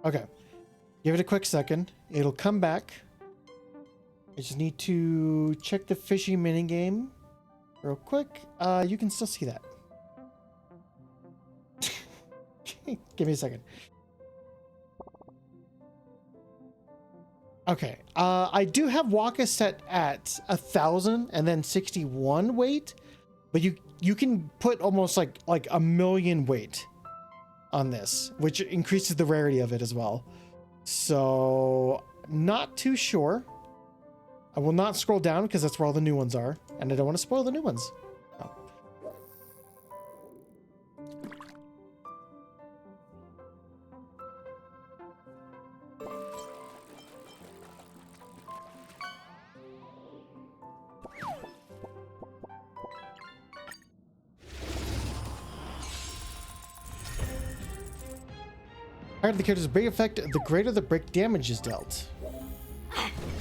Okay. Give it a quick second. It'll come back. I just need to check the fishy minigame real quick. You can still see that. Give me a second. Okay. I do have Waka set at 1,000 and then 61 weight, but you can put almost like 1,000,000 weight on this, which increases the rarity of it as well. So not too sure. I will not scroll down because that's where all the new ones are, and I don't want to spoil the new ones. Oh. The higher the character's break effect, the greater the break damage is dealt.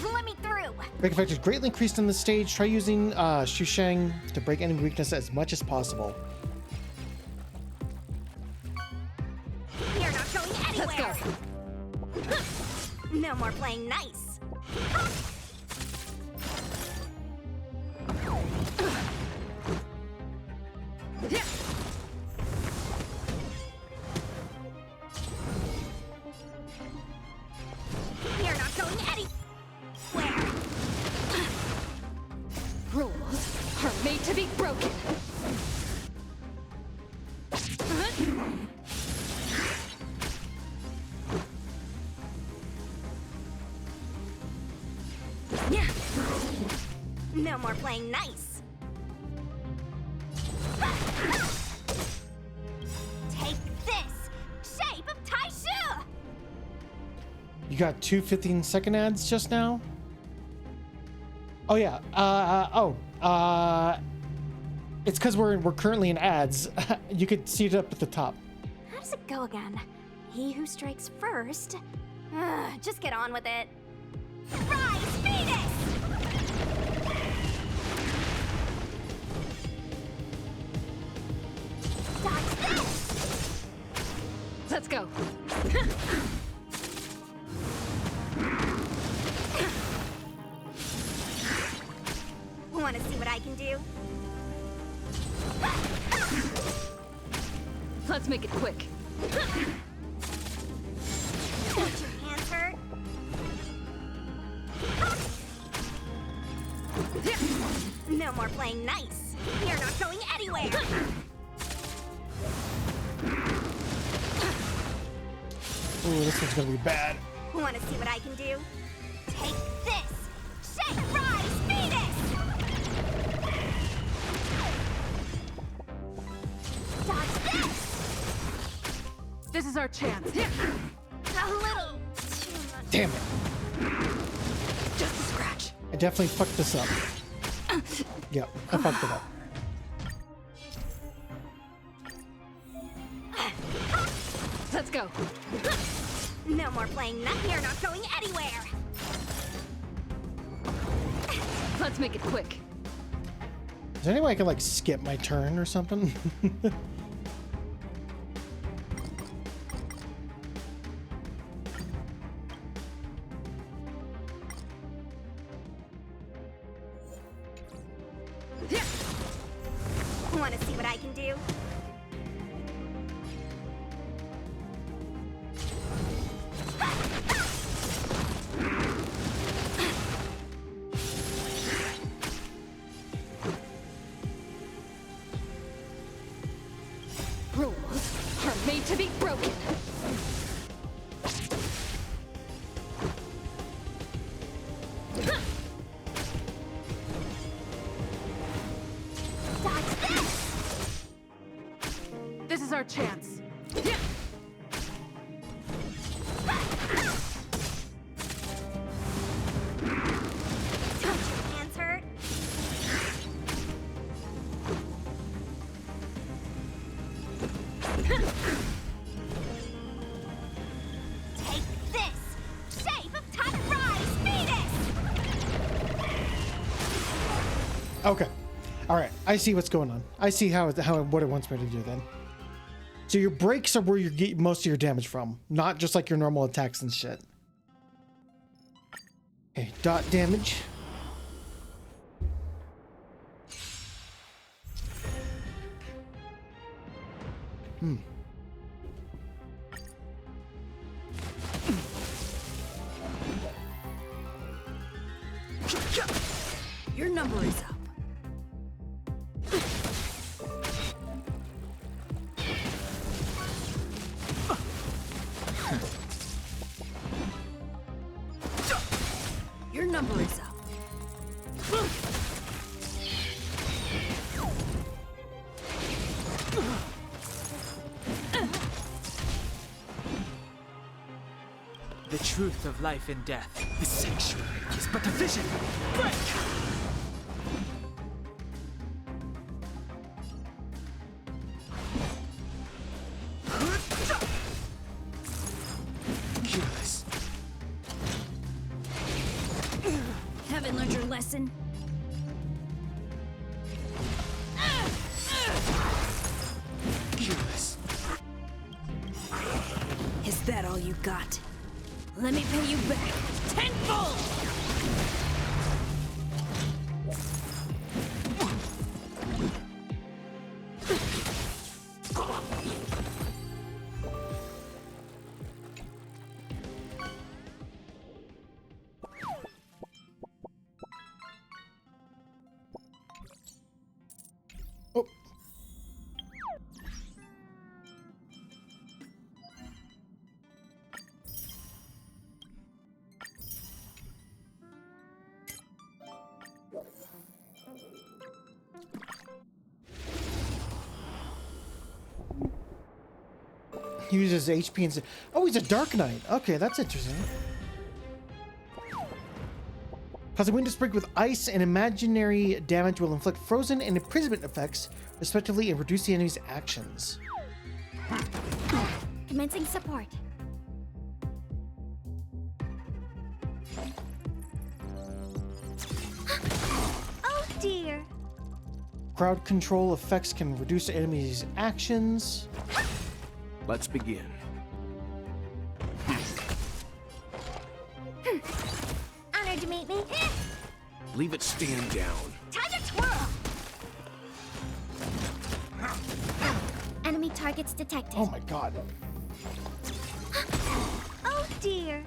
Let me through. Break effect is greatly increased on the stage. Try using Shusheng to break enemy weakness as much as possible. You're not going anywhere. Let's go. No more playing nice. You're not going anywhere. Rules are made to be broken. No more playing nice. Take this! Shape of Taishu! You got two 15-second ads just now? Oh yeah. It's because we're currently in ads. You could see it up at the top. How does it go again? He who strikes first. Just get on with it. Rise, Venus! Dodge this! Let's go. Want to see what I can do? Let's make it quick. Don't your hands hurt? No more playing nice. You're not going anywhere. Ooh, this one's gonna be bad. Want to see what I can do? Take this! Shake Rise, Venus! Dodge this! This is our chance. A little too much. Damn it. I definitely fucked this up. Yep, I fucked it up. Let's go. No more playing nut. You're not going anywhere. Let's make it quick. Is there any way I can like skip my turn or something? Want to see what I can do? Rules are made to be broken. This is our chance. Don't your hands hurt? Take this! Shape of Time Rise! Fetus! Okay. All right. I see what's going on. I see how what it wants me to do then. So your breaks are where you get most of your damage from, not just like your normal attacks and shit. Okay, dot damage. Your number is up. Your number is up. The truth of life and death. The sanctuary is but a vision. Break! Careless. Haven't learned your lesson? Careless. Is that all you got? Let me pay you back tenfold! Oh. He uses HP and... Oh, he's a Dark Knight. Okay, that's interesting. Causing wind to spread with ice and imaginary damage will inflict frozen and imprisonment effects, respectively, and reduce the enemy's actions. Commencing support. Oh dear. Crowd control effects can reduce enemies' actions. Let's begin. Honored to meet me. Leave it stand down. Time to twirl. Enemy targets detected. Oh my god. Oh dear.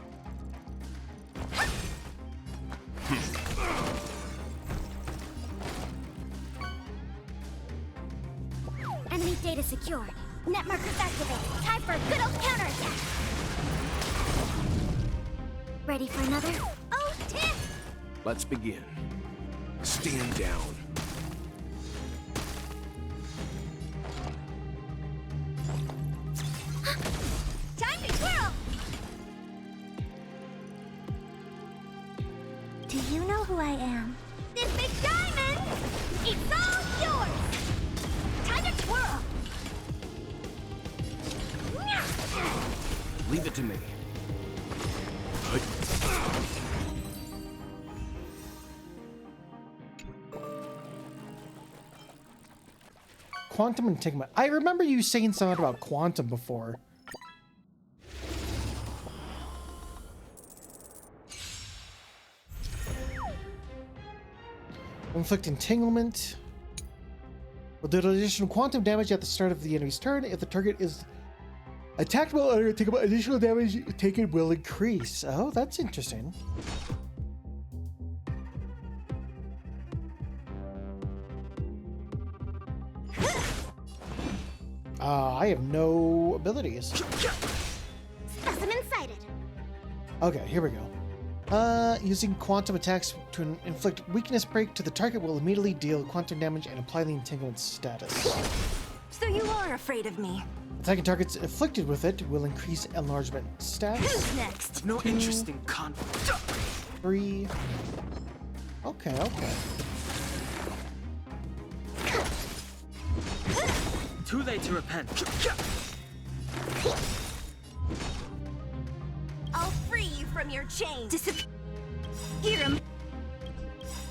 Enemy data secured. Net markers activated. Time for a good old counterattack. Ready for another? Oh, tip! Let's begin. Stand down. Time to twirl! Do You know who I am. This big diamond! It's all yours! Time to twirl! Leave it to me. Quantum entanglement. I remember you saying something about quantum before. Inflict entanglement. Will do additional quantum damage at the start of the enemy's turn. If the target is attacked while under entanglement, additional damage taken will increase. Oh, that's interesting. I have no abilities. Specimen sighted. Okay, here we go. Using quantum attacks to inflict weakness break to the target will immediately deal quantum damage and apply the entanglement status. So you are afraid of me. Attacking targets afflicted with it will increase enlargement stats. Who's next? No interest in conflict. 3. Okay, okay. Too late to repent. I'll free you from your chains. Disappear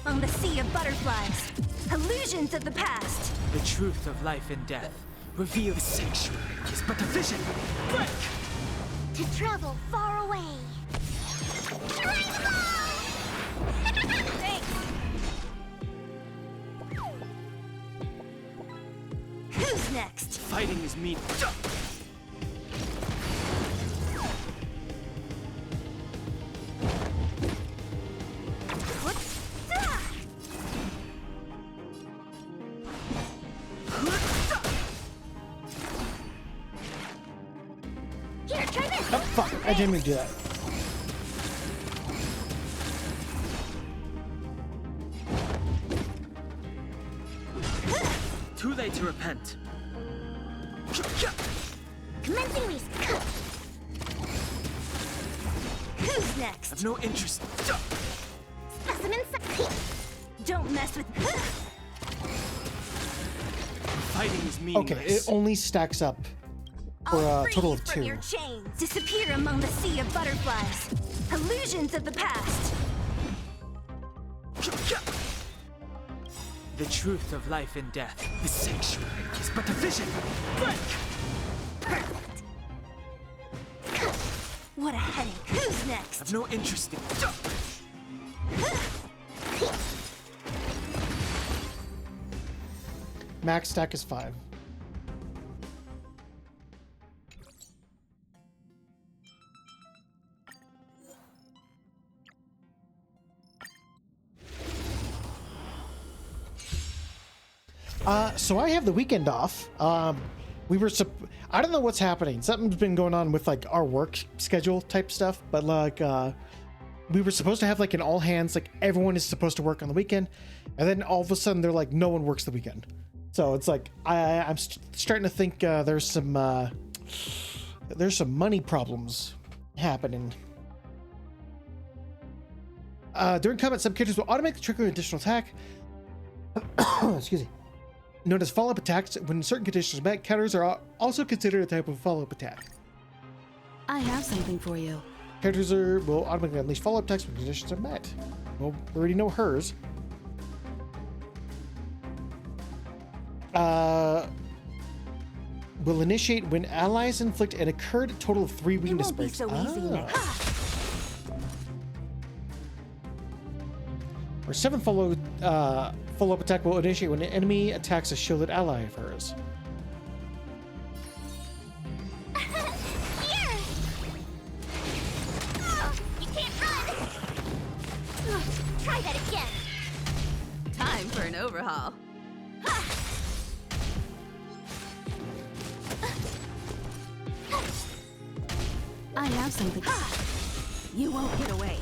among the sea of butterflies. Illusions of the past. The truth of life and death. Reveal the sanctuary is but a vision. Break! To travel far away. Thanks. Who's next? Fighting is meaningless. Here, try this. Oh, fuck. I didn't mean to do that. Too late to repent. Commencing reset. Who's next? I've no interest. Specimen sighted. Don't mess with. Fighting is meaningless. Okay, it only stacks up for I'll a free total you of from 2. your chains. Disappear among the sea of butterflies. Illusions of the past. The truth of life and death. The sanctuary is but a vision. Break! Perfect. What a headache. Who's next? I've no interest in. Max stack is 5. So I have the weekend off. We were I don't know what's happening. Something's been going on with like our work schedule type stuff, but like we were supposed to have like an all hands, like everyone is supposed to work on the weekend, and then all of a sudden they're like no one works the weekend. So it's like I'm starting to think there's some money problems happening. During combat, some characters will automatically trigger an additional attack. Excuse me. Known as follow-up attacks. When certain conditions are met, counters are also considered a type of follow-up attack. I have something for you. Characters will automatically unleash follow-up attacks when conditions are met. Well, we already know hers. Will initiate when allies inflict an occurred total of 3 weakness breaks. It won't be so easy next. Our 7th follow-up attack will initiate when an enemy attacks a shielded ally of hers. Here! Oh, you can't run! Try that again! Time for an overhaul. I have something. You won't get away.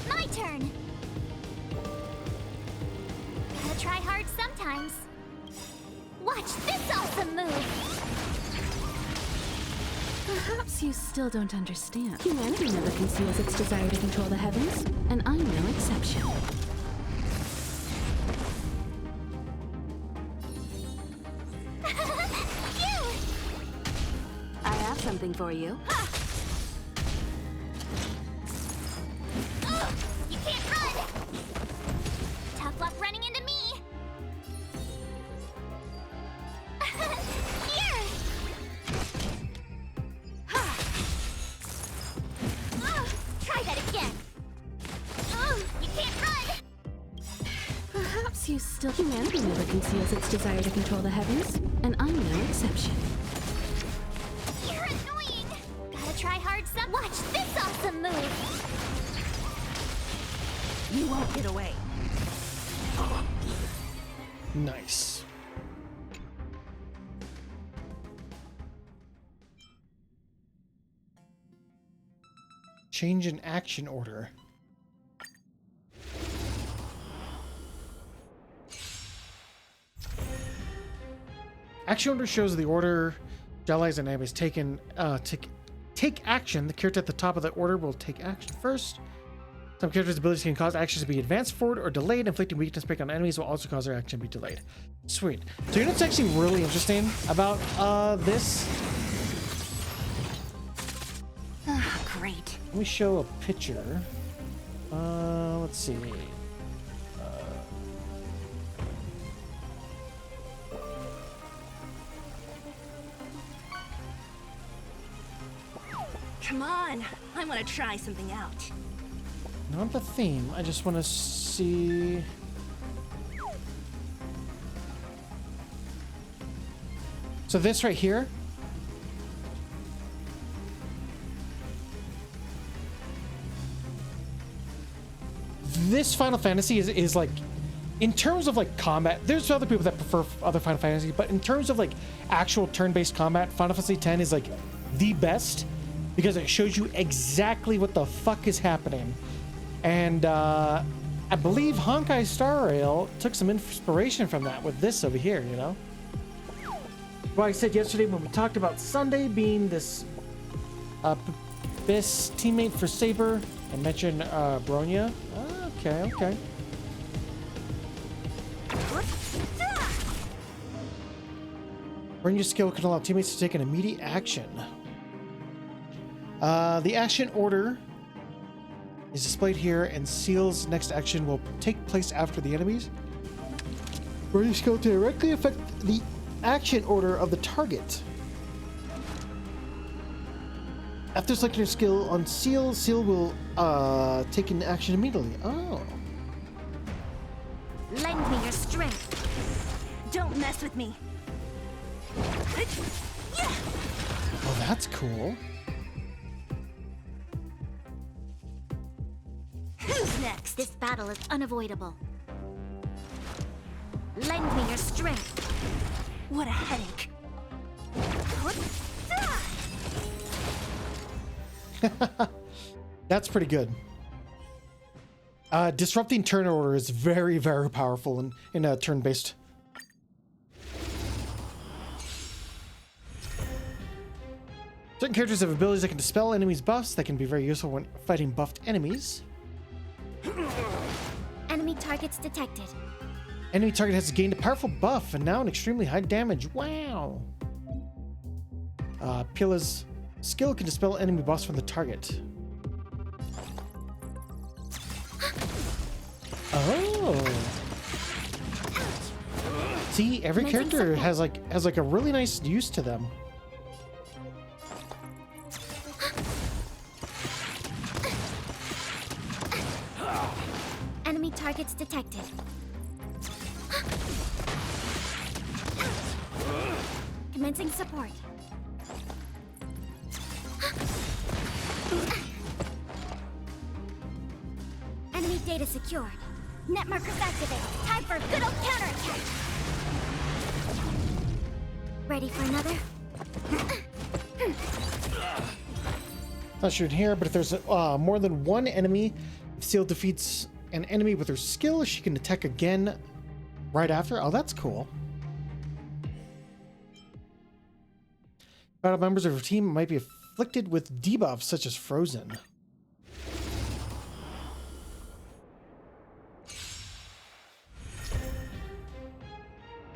My turn! Gotta try hard sometimes. Watch this awesome move! Perhaps you still don't understand. Humanity never conceals its desire to control the heavens, and I'm no exception. I have something for you. You can't run! Tough luck running into me! Here! Try that again! You can't run! Perhaps you still... Humanity never conceals its desire to control the heavens, and I'm no exception. You're annoying! Gotta try hard some. Watch this awesome move! You won't get away. Nice. Change in action order. Action order shows the order allies and enemies taken take action. The character at the top of the order will take action first. Some characters' abilities can cause actions to be advanced forward or delayed. Inflicting weakness break on enemies will also cause their action to be delayed. Sweet. So you know what's actually really interesting about this? Great. Let me show a picture. Let's see. Come on. I want to try something out. Not the theme. I just want to see. So this right here. This Final Fantasy is like, in terms of like combat, there's other people that prefer other Final Fantasy, but in terms of like actual turn-based combat, Final Fantasy X is like the best because it shows you exactly what the fuck is happening. And I believe Honkai Star Rail took some inspiration from that with this over here, you know? Well, I said yesterday when we talked about Sunday being this best teammate for Saber, I mentioned Bronya. Okay. Bronya's skill can allow teammates to take an immediate action. The action order is displayed here, and Seal's next action will take place after the enemies. Bronya's skill directly affect the action order of the target. After selecting a skill on Seal, Seal will take an action immediately. Oh. Lend me your strength. Don't mess with me. Oh, that's cool. Who's next? This battle is unavoidable. Lend me your strength. What a headache. That's pretty good. Disrupting turn order is very, very powerful in a turn-based. Certain characters have abilities that can dispel enemies' buffs that can be very useful when fighting buffed enemies. Enemy targets detected. Enemy target has gained a powerful buff and now an extremely high damage. Wow. Pila's skill can dispel enemy buffs from the target. Oh. See, every character has like a really nice use to them. Enemy targets detected. Commencing support. Enemy data secured. Net markers activated. Time for a good old counterattack. Ready for another? Not sure in here, but if there's more than one enemy, if Seal defeats an enemy with her skill, she can attack again right after. Oh, that's cool. Battle members of her team might be inflicted with debuffs such as Frozen.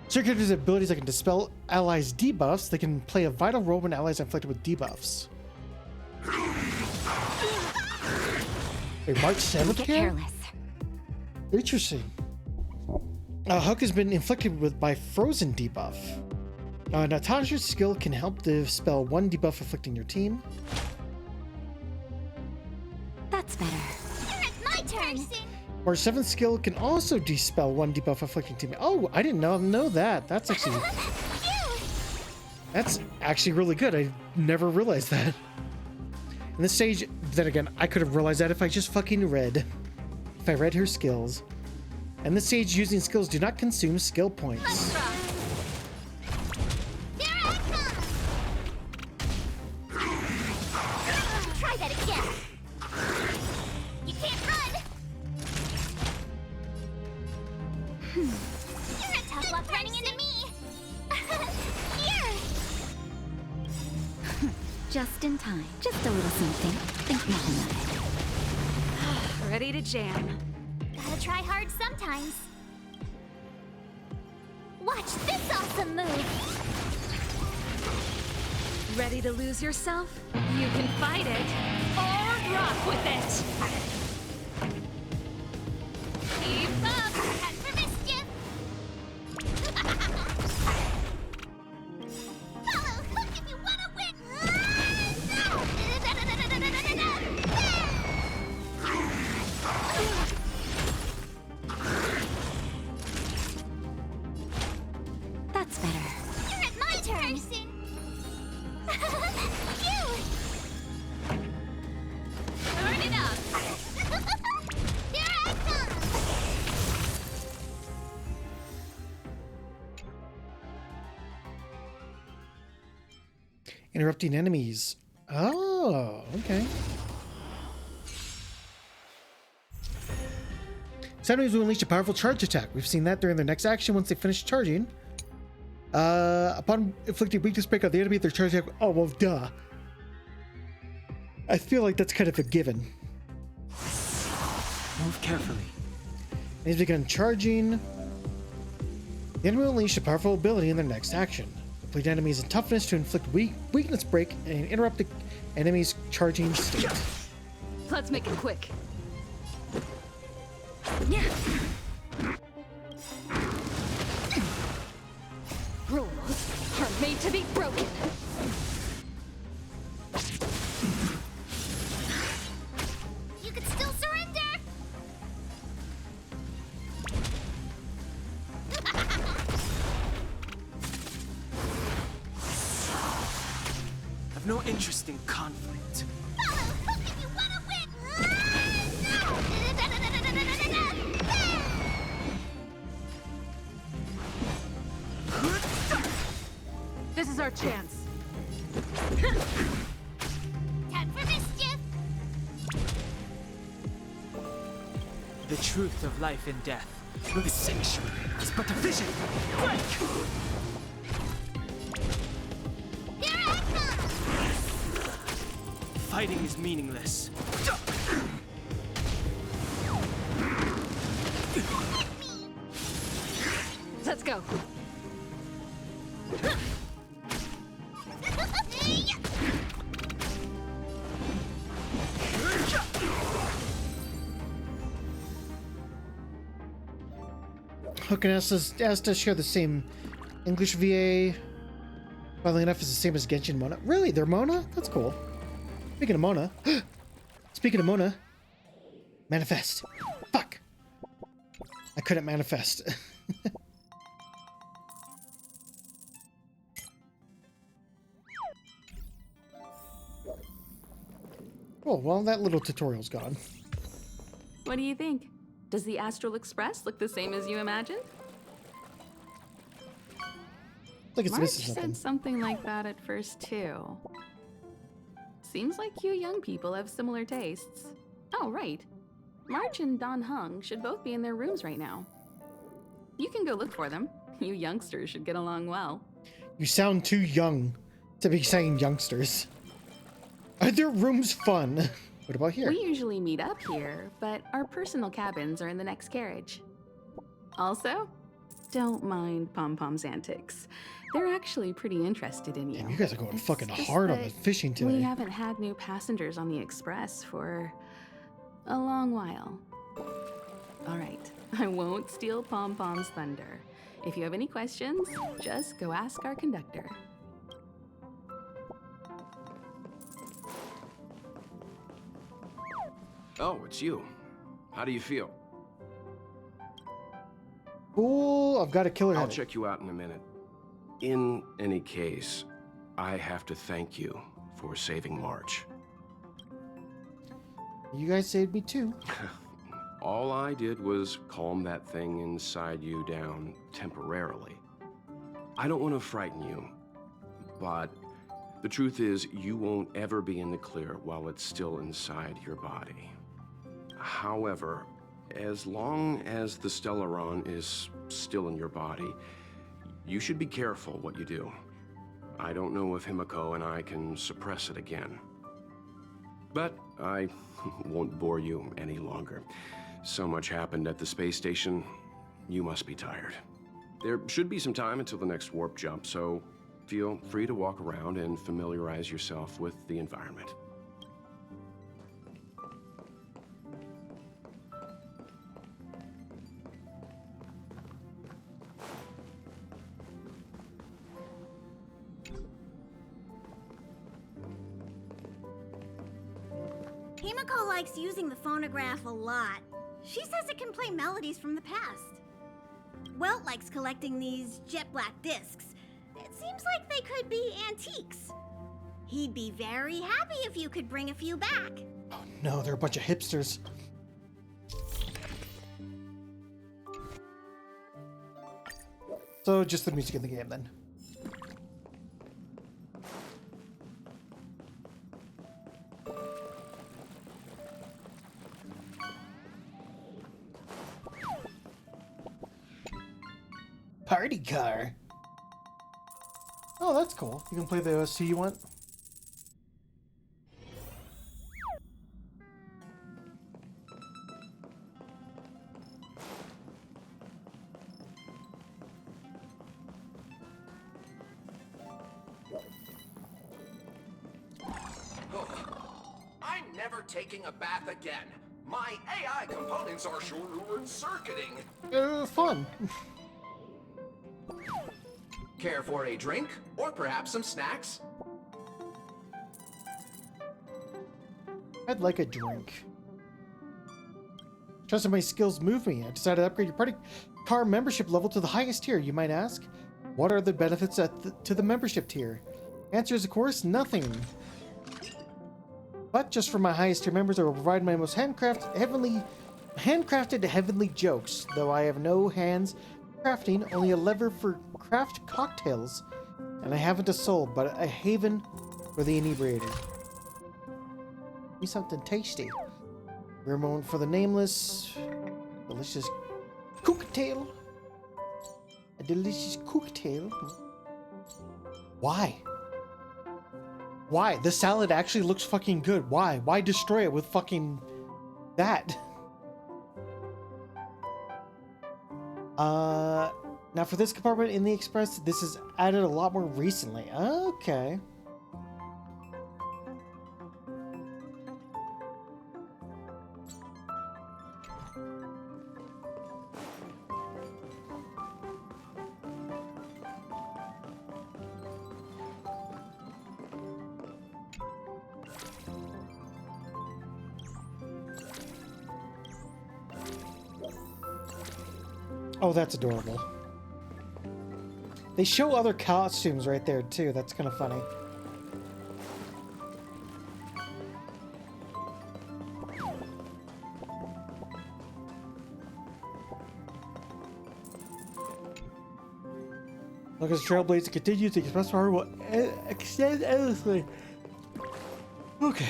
Certain characters have abilities that can dispel allies' debuffs. They can play a vital role when allies are inflicted with debuffs. Wait, March 7th Get here? careless. Interesting. Hook has been inflicted by Frozen debuff. Natasha's skill can help dispel one debuff afflicting your team. That's better. It's my turn. March 7th skill can also dispel one debuff afflicting team. Oh, I didn't know that. That's actually really good. I never realized that. In this stage, then again, I could have realized that if I just fucking read. If I read her skills. And this stage, using skills do not consume skill points. Try that again. You can't run. You're a tough luck running into me. Here. Just in time. Just a little something. Think nothing of it. Ready to jam. Gotta try hard sometimes. Watch this awesome move. Ready to lose yourself? You can fight it or rock with it. Keep up. Head for mischief. Follow Hook if you wanna win. That's better. You're at my turn. You. Turn it up. Here I come. Interrupting enemies. Oh, okay. Some enemies will unleash a powerful charge attack. We've seen that during their next action once they finish charging. Upon inflicting weakness break on the enemy, their charge attack. Oh, well, duh. I feel like that's kind of a given. Move carefully. Enemies begun charging. The enemy will unleash a powerful ability in their next action. Complete enemies in toughness to inflict weakness break and interrupt the enemy's charging state. Let's make it quick. Rules are made to be broken. You can still surrender. I've no interest in conflict. Follow Hook if you wanna win. This is our chance. Time for mischief. The truth of life and death. The sanctuary is but a vision. Break! Here I come. Fighting is meaningless. Let's go. Hook and Asta share the same English VA. Funnily enough, is the same as Genshin Mona. Really? They're Mona? That's cool. Speaking of Mona. Speaking of Mona. Manifest. Fuck. I couldn't manifest. Oh, well, that little tutorial's gone. What do you think? Does the Astral Express look the same as you imagined? Like it's March missing something. said something like that at first, too. Seems like you young people have similar tastes. Oh, right. March and Don Hung should both be in their rooms right now. You can go look for them. You youngsters should get along well. You sound too young to be saying youngsters. Are their rooms fun? What about here? We usually meet up here, but our personal cabins are in the next carriage. Also, don't mind Pom Pom's antics. They're actually pretty interested in you. Damn, you guys are going It's fucking just hard on that the fishing today. We haven't had new passengers on the express for a long while. All right, I won't steal Pom Pom's thunder. If you have any questions, just go ask our conductor. Oh, it's you. How do you feel? Cool, I've got a killer I'll headache. check you out in a minute. In any case, I have to thank you for saving March. You guys saved me too. All I did was calm that thing inside you down temporarily. I don't want to frighten you, but the truth is you won't ever be in the clear while it's still inside your body. However, as long as the Stellaron is still in your body, you should be careful what you do. I don't know if Himiko and I can suppress it again. But I won't bore you any longer. So much happened at the space station, you must be tired. There should be some time until the next warp jump, so feel free to walk around and familiarize yourself with the environment. Himiko likes using the phonograph a lot. She says it can play melodies from the past. Welt likes collecting these jet black discs. It seems like they could be antiques. He'd be very happy if you could bring a few back. Oh no, they're a bunch of hipsters. So just the music in the game then. Party car. Oh, that's cool. You can play the OST you want. I'm never taking a bath again. My AI components are short circuiting. Fun. Care for a drink? Or perhaps some snacks? I'd like a drink. Trusting my skills move me. I decided to upgrade your party car membership level to the highest tier. You might ask, what are the benefits to the membership tier? Answer is, of course, nothing. But just for my highest tier members, I will provide my most handcrafted heavenly jokes. Though I have no hands crafting, only a lever for craft cocktails, and I haven't a soul, but a haven for the inebriated. Give me something tasty. Rare moment for the nameless. Delicious cocktail. A delicious cocktail. Why? Why? The salad actually looks fucking good. Why? Why destroy it with fucking that? Now for this compartment in the Express, this is added a lot more recently. Okay. Oh, that's adorable. They show other costumes right there, too. That's kind of funny. Look, as Trailblazer continues, the Express Power will extend endlessly. Okay.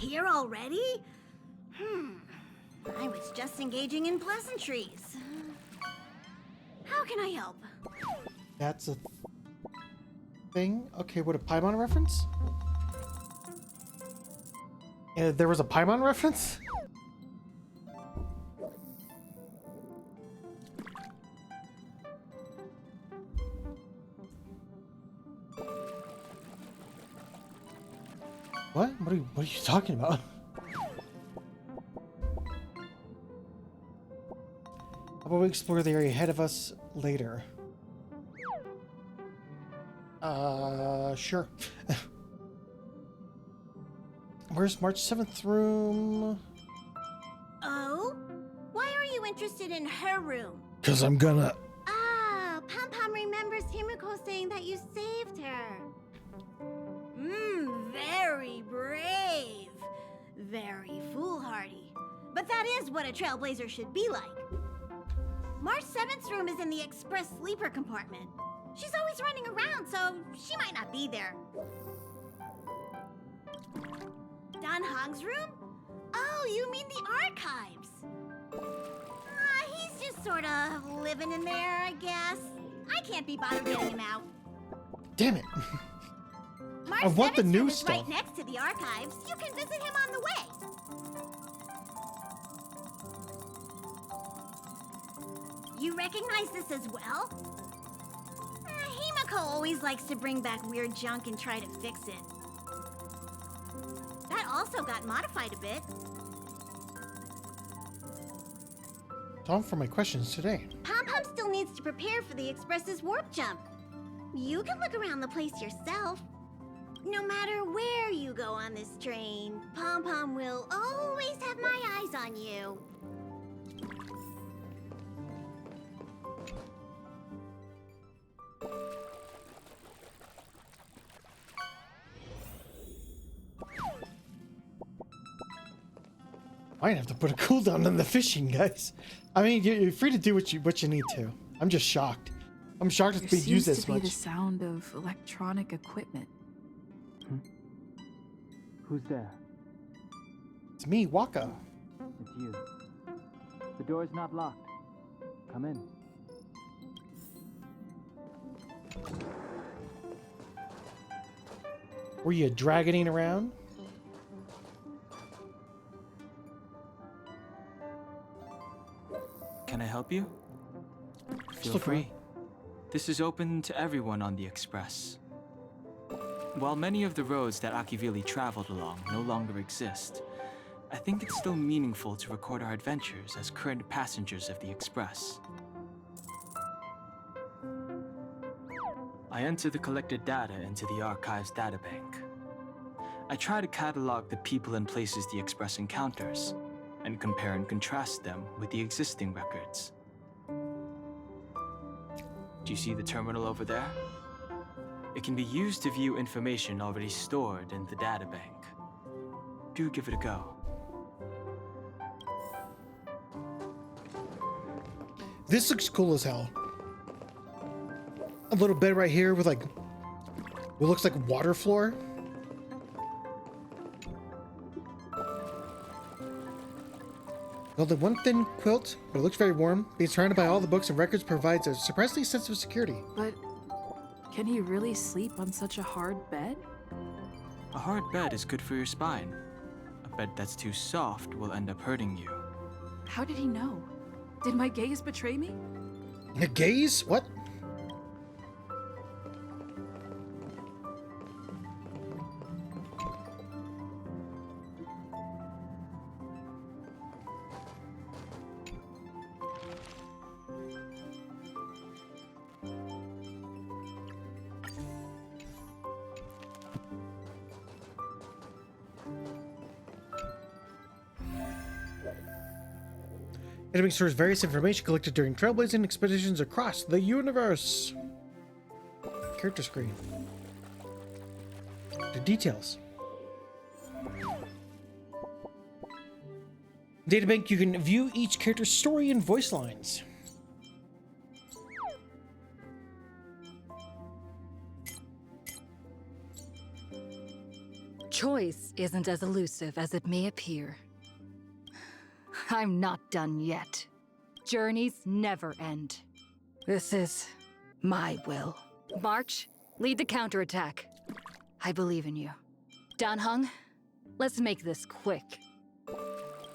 here already? I was just engaging in pleasantries. How can I help? That's a thing? Okay, what, a Paimon reference? There was a Paimon reference? What? What are you talking about? How about we explore the area ahead of us later? Sure. Where's March 7th room? Oh? Why are you interested in her room? 'Cause I'm gonna... Ah, Pom Pom remembers Himiko saying that you saved her. Very brave. Very foolhardy. But that is what a trailblazer should be like. March 7th's room is in the express sleeper compartment. She's always running around, so she might not be there. Don Hong's room? Oh, you mean the archives. He's just sort of living in there, I guess. I can't be bothered getting him out. Damn it. March I want the 7th new room is stuff. right next to the archives. You can visit him on the way. You recognize this as well? Himiko always likes to bring back weird junk and try to fix it. That also got modified a bit. Time for my questions today. Pom Pom still needs to prepare for the Express's warp jump. You can look around the place yourself. No matter where you go on this train, Pom Pom will always have my eyes on you. Might have to put a cooldown on the fishing, guys. I mean, you're free to do what you need to. I'm just shocked. I'm shocked it's being used this much. There seems to be the sound of electronic equipment. Who's there? It's me, Waka. It's you. The door is not locked. Come in. Were you dragoning around? Can I help you? Feel look free. This is open to everyone on the Express. While many of the roads that Akivili traveled along no longer exist, I think it's still meaningful to record our adventures as current passengers of the Express. I enter the collected data into the Archives databank. I try to catalog the people and places the Express encounters, and compare and contrast them with the existing records. Do you see the terminal over there? It can be used to view information already stored in the databank. Do give it a go. This looks cool as hell. A little bed right here with like what looks like water floor. Only one thin quilt, but it looks very warm. Being surrounded by all the books and records provides a surprisingly sense of security. But can he really sleep on such a hard bed? A hard bed is good for your spine. A bed that's too soft will end up hurting you. How did he know? Did my gaze betray me? A gaze? What? It stores various information collected during trailblazing expeditions across the universe. Character screen. The details. Databank, you can view each character's story and voice lines. choice isn't as elusive as it may appear. I'm not done yet. Journeys never end. This is my will. March, lead the counterattack. I believe in you. Dan Heng, let's make this quick.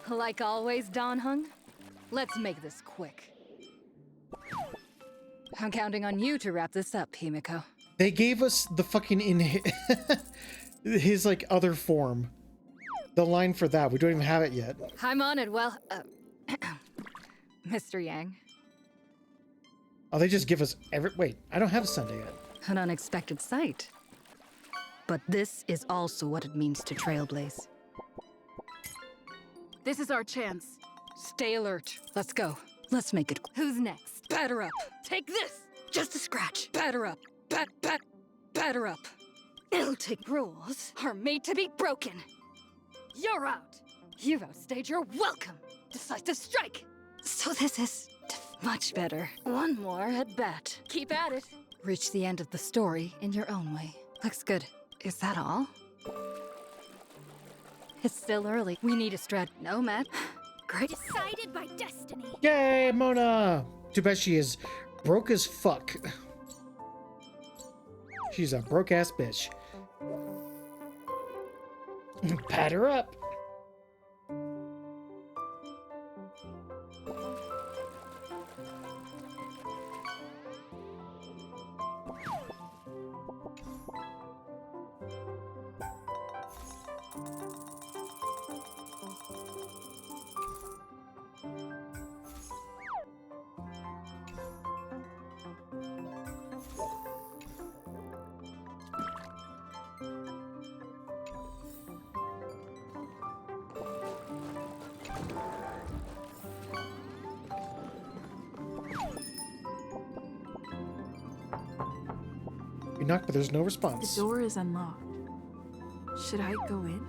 Like always, Dan Heng, let's make this quick. I'm counting on you to wrap this up, Himiko. They gave us the fucking his like other form. The line for that. We don't even have it yet. I'm on it. Well, Mr. Yang. Oh, they just give us wait, I don't have a Sunday yet. An unexpected sight. But this is also what it means to trailblaze. This is our chance. Stay alert. Let's go. Let's make it. Who's next? Batter up. Take this. Just a scratch. Batter up. Batter up. Iltic rules are made to be broken. You're out. You've outstayed your welcome. Decisive strike. So this is much better. One more at bat. Keep at it. Reach the end of the story in your own way. Looks good. Is that all? It's still early. We need a strat. No, Matt. Great. Decided by destiny. Yay, Mona! Too bad she is broke as fuck. She's a broke-ass bitch. Pat her up. We knock, but there's no response. The door is unlocked. Should I go in?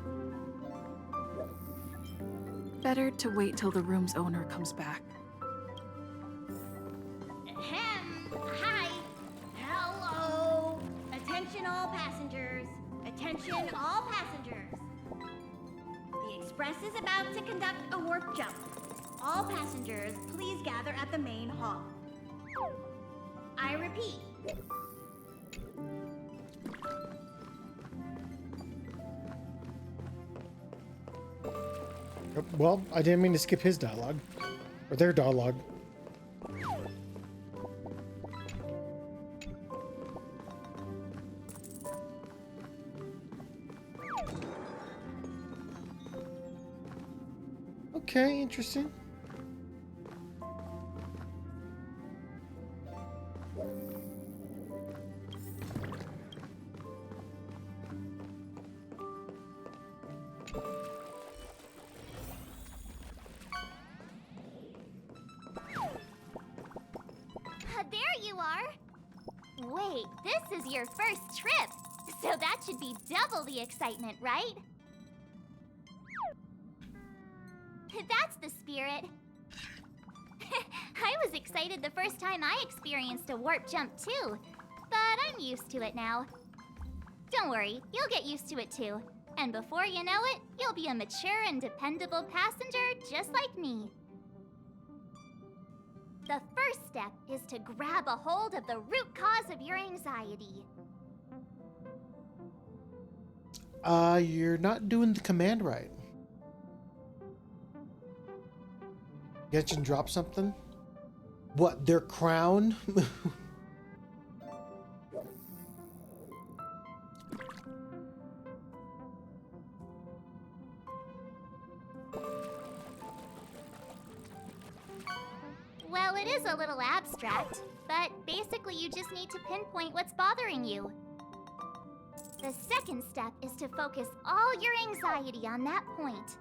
Better to wait till the room's owner comes back. Hi. Hello. Attention all passengers. Attention all passengers. The Express is about to conduct a warp jump. All passengers, please gather at the main hall. I repeat. Well, I didn't mean to skip his dialogue. Or their dialogue. Okay, interesting. There you are! Wait, this is your first trip, so that should be double the excitement, right? That's the spirit. I was excited the first time I experienced a warp jump too, but I'm used to it now. Don't worry, you'll get used to it too. And before you know it, you'll be a mature and dependable passenger just like me. The first step is to grab a hold of the root cause of your anxiety. You're not doing the command right. Genshin drop something? What, their crown? Well, it is a little abstract, but basically you just need to pinpoint what's bothering you. The second step is to focus all your anxiety on that point.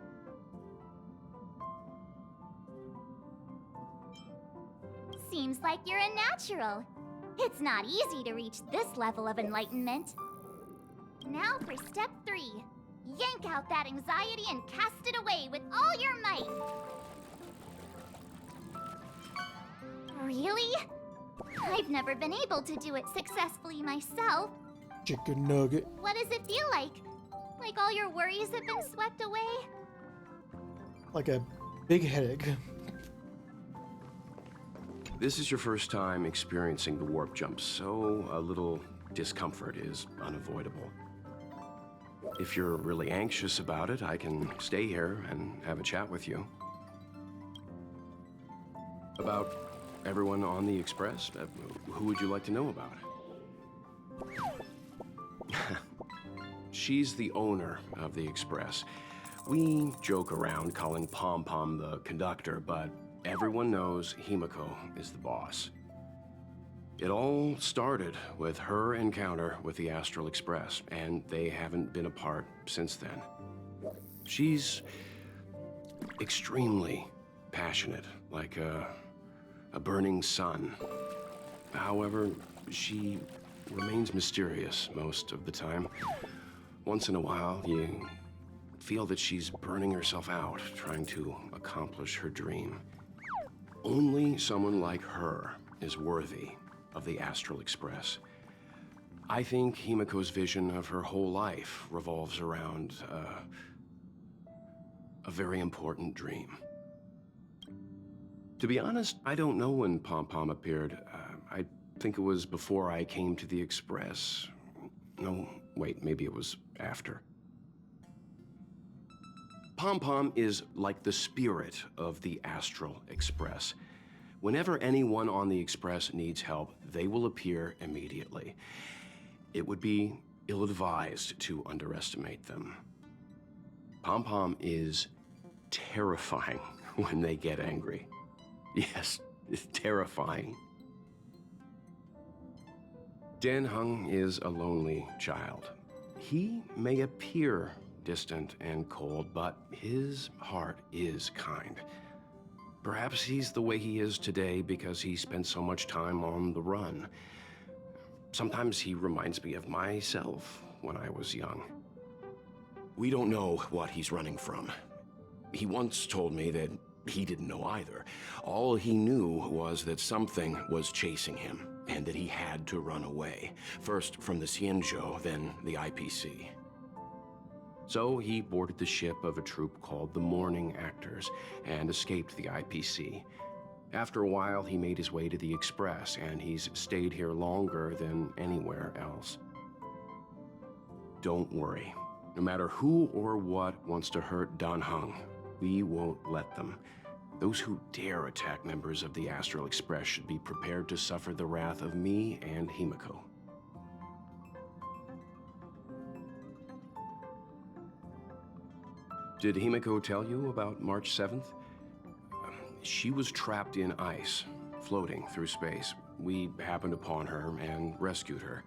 Seems like you're a natural. It's not easy to reach this level of enlightenment. Now for step 3. Yank out that anxiety and cast it away with all your might. Really? I've never been able to do it successfully myself. Chicken nugget. What does it feel like? Like all your worries have been swept away? Like a big headache. This is your first time experiencing the warp jump, so a little discomfort is unavoidable. If you're really anxious about it, I can stay here and have a chat with you. About everyone on the Express? Who would you like to know about? She's the owner of the Express. We joke around calling Pom Pom the conductor, but everyone knows Himiko is the boss. It all started with her encounter with the Astral Express, and they haven't been apart since then. She's extremely passionate, like a burning sun. However, she remains mysterious most of the time. Once in a while, you feel that she's burning herself out, trying to accomplish her dream. Only someone like her is worthy of the Astral Express. I think Himiko's vision of her whole life revolves around a very important dream. To be honest, I don't know when Pom Pom appeared. I think it was before I came to the Express. No, wait, maybe it was after. Pom Pom is like the spirit of the Astral Express. Whenever anyone on the Express needs help, they will appear immediately. It would be ill-advised to underestimate them. Pom Pom is terrifying when they get angry. Yes, it's terrifying. Dan Heng is a lonely child. He may appear distant and cold, but his heart is kind. Perhaps he's the way he is today because he spent so much time on the run. Sometimes he reminds me of myself when I was young. We don't know what he's running from. He once told me that he didn't know either. All he knew was that something was chasing him, and that he had to run away. First from the Xianzhou, then the IPC. So he boarded the ship of a troupe called the Morning Actors and escaped the IPC. After a while, he made his way to the Express, and he's stayed here longer than anywhere else. Don't worry. No matter who or what wants to hurt Dan Heng, we won't let them. Those who dare attack members of the Astral Express should be prepared to suffer the wrath of me and Himiko. Did Himiko tell you about March 7th? She was trapped in ice, floating through space. We happened upon her and rescued her.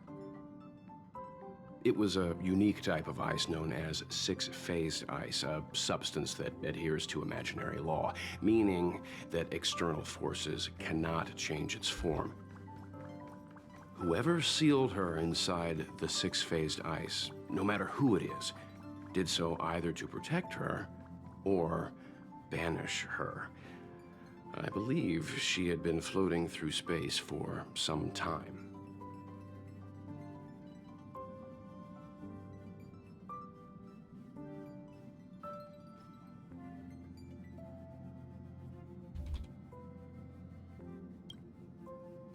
It was a unique type of ice known as six-phased ice, a substance that adheres to imaginary law, meaning that external forces cannot change its form. Whoever sealed her inside the six-phased ice, no matter who it is, did so either to protect her or banish her. I believe she had been floating through space for some time.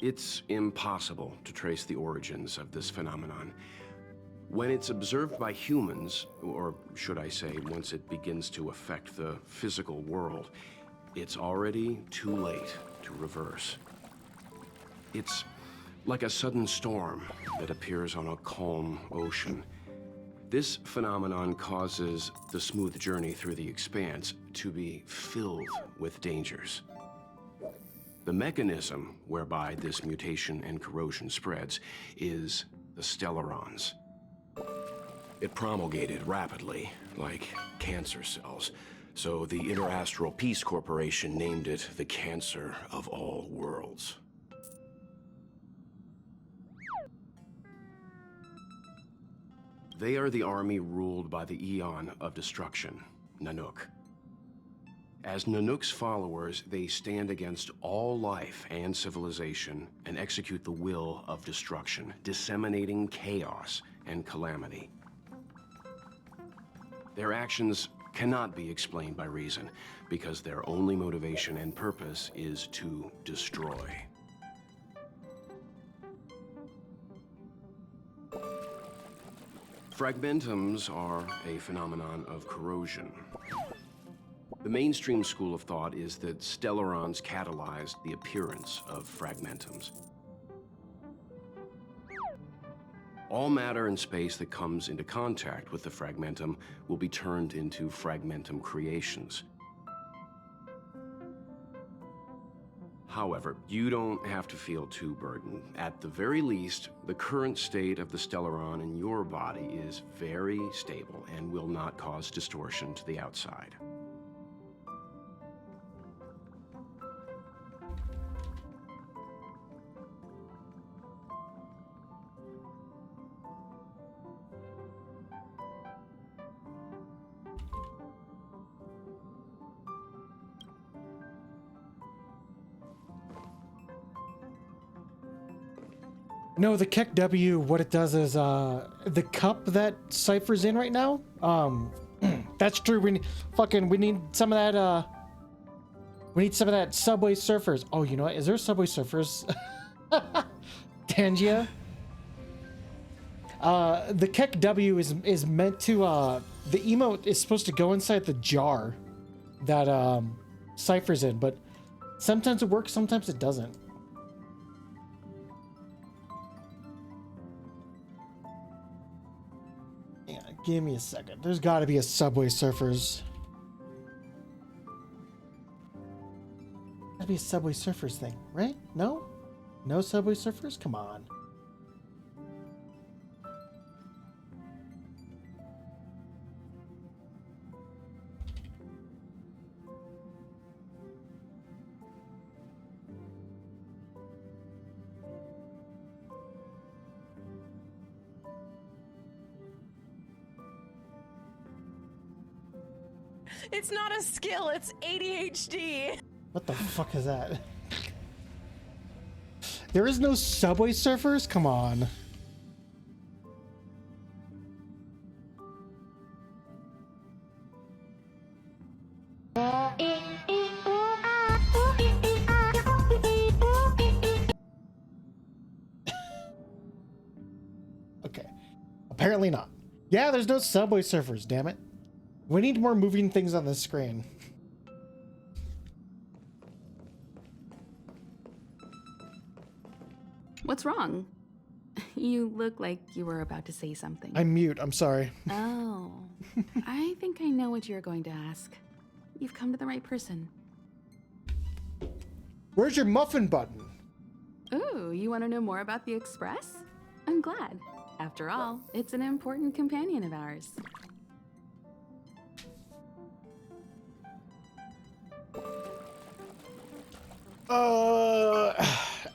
It's impossible to trace the origins of this phenomenon. When it's observed by humans, or should I say, once it begins to affect the physical world, it's already too late to reverse. It's like a sudden storm that appears on a calm ocean. This phenomenon causes the smooth journey through the expanse to be filled with dangers. The mechanism whereby this mutation and corrosion spreads is the stellarons. It promulgated rapidly, like cancer cells, so the Interastral Peace Corporation named it the Cancer of All Worlds. They are the army ruled by the Eon of Destruction, Nanook. As Nanook's followers, they stand against all life and civilization and execute the will of destruction, disseminating chaos and calamity. Their actions cannot be explained by reason, because their only motivation and purpose is to destroy. Fragmentums are a phenomenon of corrosion. The mainstream school of thought is that Stellarons catalyzed the appearance of fragmentums. All matter and space that comes into contact with the fragmentum will be turned into fragmentum creations. However, you don't have to feel too burdened. At the very least, the current state of the Stellaron in your body is very stable and will not cause distortion to the outside. No, the Keck W, what it does is, the cup that Cypher's in right now, that's true, we need some of that, we need some of that Subway Surfers. Oh, you know what, is there Subway Surfers? Tangia? The Keck W is meant to, the emote is supposed to go inside the jar that, Cypher's in, but sometimes it works, sometimes it doesn't. Give me a second. There's got to be a Subway Surfers. Gotta be a Subway Surfers thing, right? No? No Subway Surfers? Come on. It's not a skill, it's ADHD. What the fuck is that? There is no Subway Surfers? Come on. Okay. Apparently not. Yeah, there's no Subway Surfers, damn it. We need more moving things on the screen. What's wrong? You look like you were about to say something. I'm mute, I'm sorry. Oh, I think I know what you're going to ask. You've come to the right person. Where's your muffin button? Ooh, you want to know more about the Express? I'm glad. After all, it's an important companion of ours.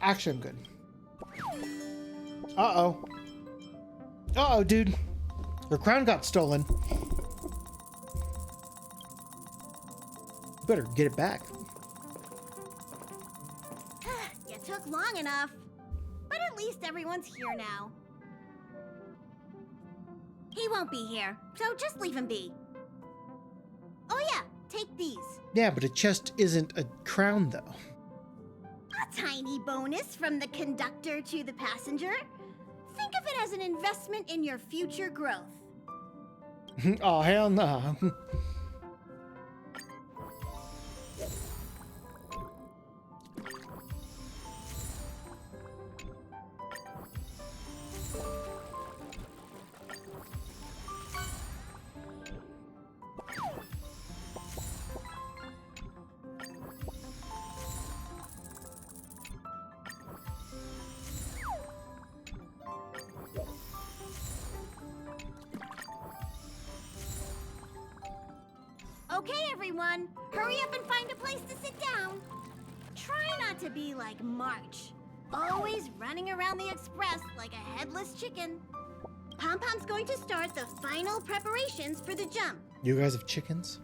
Actually, I'm good. Uh-oh. Uh-oh, dude. Your crown got stolen. Better get it back. You took long enough. But at least everyone's here now. He won't be here, so just leave him be. Oh yeah, take these. Yeah, but a chest isn't a crown, though. A tiny bonus from the conductor to the passenger. Think of it as an investment in your future growth. Oh, hell no. Okay, everyone, hurry up and find a place to sit down. Try not to be like March, always running around the Express like a headless chicken. Pom-Pom's going to start the final preparations for the jump. You guys have chickens?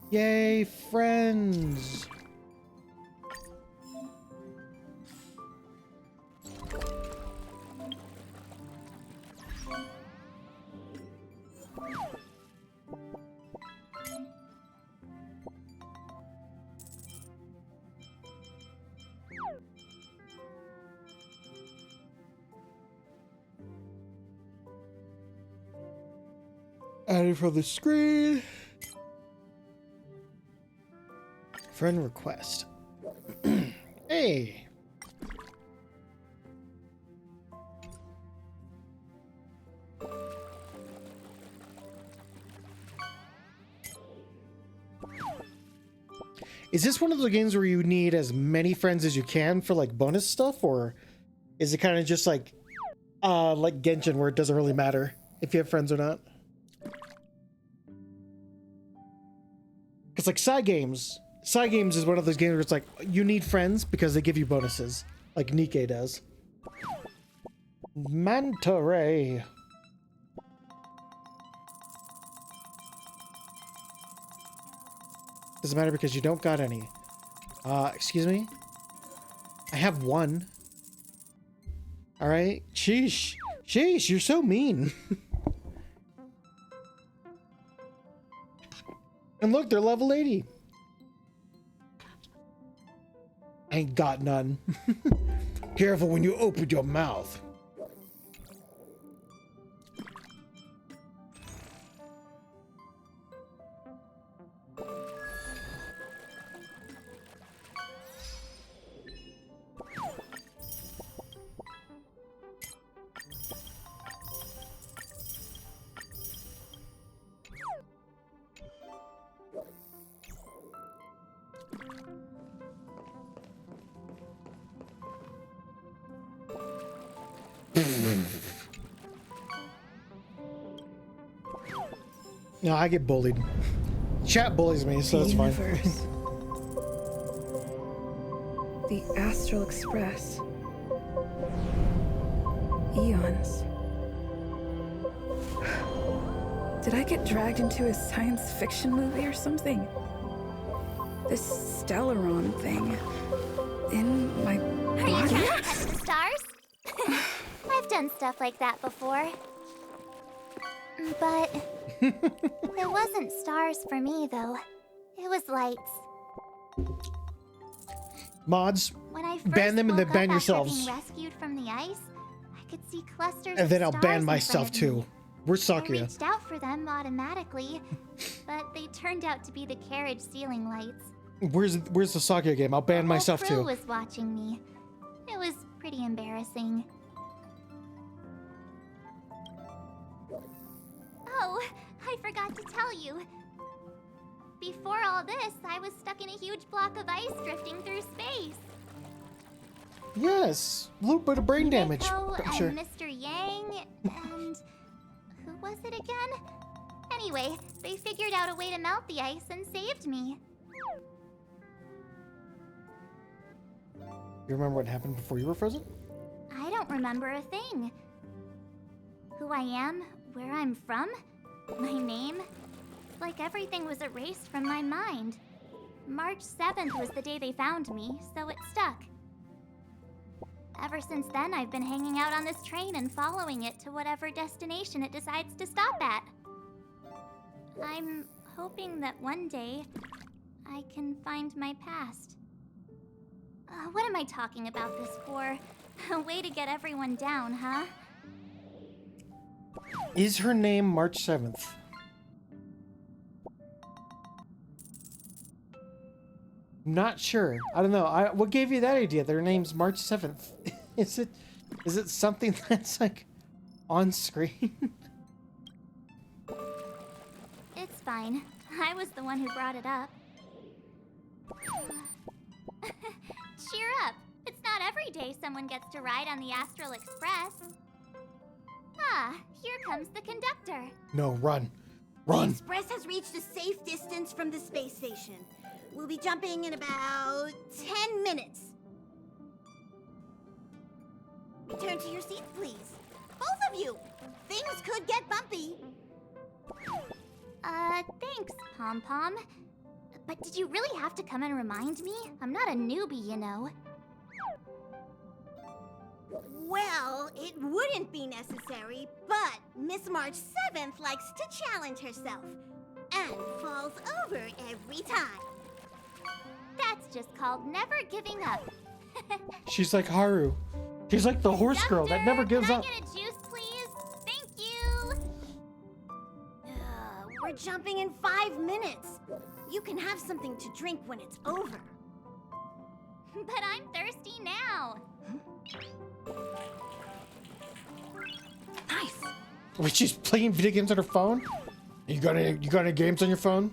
Yay, friends! Added from the screen. Friend request. Hey. Is this one of those games where you need as many friends as you can for like bonus stuff, or is it kind of just like Genshin where it doesn't really matter if you have friends or not? Because like side games is one of those games where it's like you need friends because they give you bonuses, like Nikke does. Manta Ray. Doesn't matter because you don't got any. Excuse me? I have one. Alright? Sheesh. Sheesh, you're so mean. And look, they're level 80. Ain't got none. Careful when you open your mouth. No, I get bullied. Chat bullies me, so that's fine. The Astral Express. Eons. Did I get dragged into a science fiction movie or something? This Stellaron thing. In my Are you trying to touch the stars? I've done stuff like that before. But it wasn't stars for me, though. It was lights. Mods, When I ban them and then ban yourselves. Being rescued from the ice, I could see clusters And then of I'll stars ban in myself front of me. too. Where's I Sakuya? reached out for them automatically, but they turned out to be the carriage ceiling lights. Where's the Sakuya game? I'll ban myself The crew too. was watching me. It was pretty embarrassing. Oh, I forgot to tell you. Before all this, I was stuck in a huge block of ice drifting through space. Yes, a little bit of brain damage. Miko I'm sure. and Mr. Yang and who was it again? Anyway, they figured out a way to melt the ice and saved me. You remember what happened before you were frozen? I don't remember a thing. Who I am, where I'm from, my name. It's like everything was erased from my mind. March 7th was the day they found me, so it stuck. Ever since then, I've been hanging out on this train and following it to whatever destination it decides to stop at. I'm hoping that one day I can find my past. What am I talking about this for? A way to get everyone down, huh? Is her name March 7th? Not sure. I don't know. What gave you that idea? Their name's March 7th. Is it something that's like on screen? It's fine. I was the one who brought it up. Cheer up. It's not every day someone gets to ride on the Astral Express. Ah, here comes the conductor. No, run. The Run. Express has reached a safe distance from the space station. We'll be jumping in about 10 minutes. Return to your seats, please. Both of you. Things could get bumpy. Thanks, Pom Pom. But did you really have to come and remind me? I'm not a newbie, you know. Well, it wouldn't be necessary, but Miss March 7th likes to challenge herself and falls over every time. That's just called never giving up. She's like Haru. She's like the horse girl that never gives Can I up. get a juice, please? Thank you. start jumping in 5 minutes. You can have something to drink when it's over. But I'm thirsty now. Nice. Wait, she's playing video games on her phone? You got any games on your phone?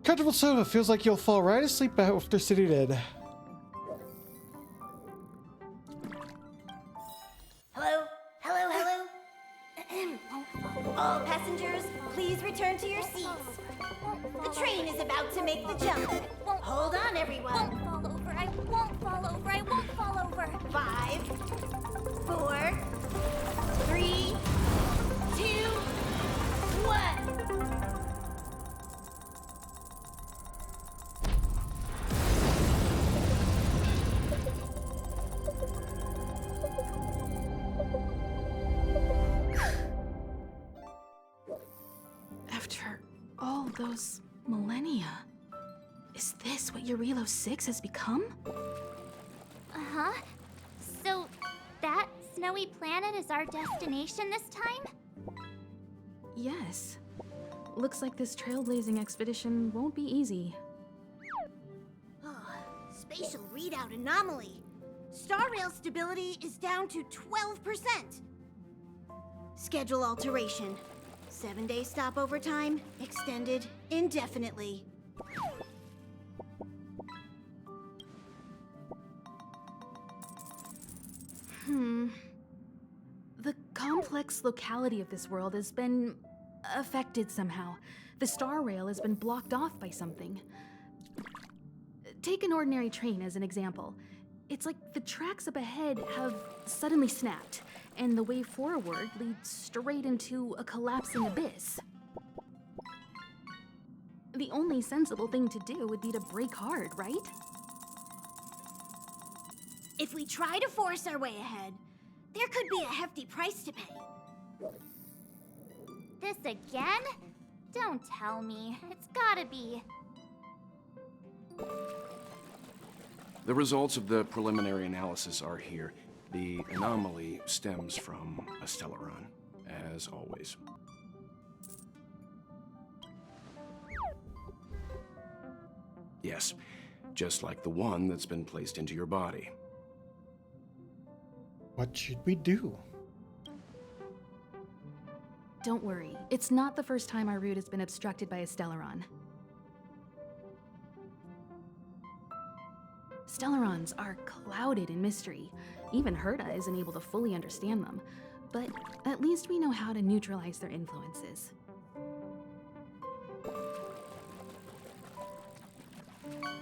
Comfortable soda feels like you'll fall right asleep after sitting in. Hello? Hello, hello? All passengers, please return to your seats. The train is about to make the jump. Hold on, everyone. I won't fall over. I won't fall over. 5, 4, 3, 2, 1. After all those millennia, is this what Eurilo 6 has become? Uh-huh. So, that snowy planet is our destination this time? Yes. Looks like this trailblazing expedition won't be easy. Spatial readout anomaly. Star rail stability is down to 12%. Schedule alteration. 7-day stopover time extended indefinitely. The complex locality of this world has been affected somehow. The star rail has been blocked off by something. Take an ordinary train as an example. It's like the tracks up ahead have suddenly snapped, and the way forward leads straight into a collapsing abyss. The only sensible thing to do would be to brake hard, right? If we try to force our way ahead, there could be a hefty price to pay. This again? Don't tell me. It's gotta be. The results of the preliminary analysis are here. The anomaly stems from a Stellaron, as always. Yes, just like the one that's been placed into your body. What should we do? Don't worry, it's not the first time our route has been obstructed by a Stellaron. Stellarons are clouded in mystery. Even Herta isn't able to fully understand them. But at least we know how to neutralize their influences.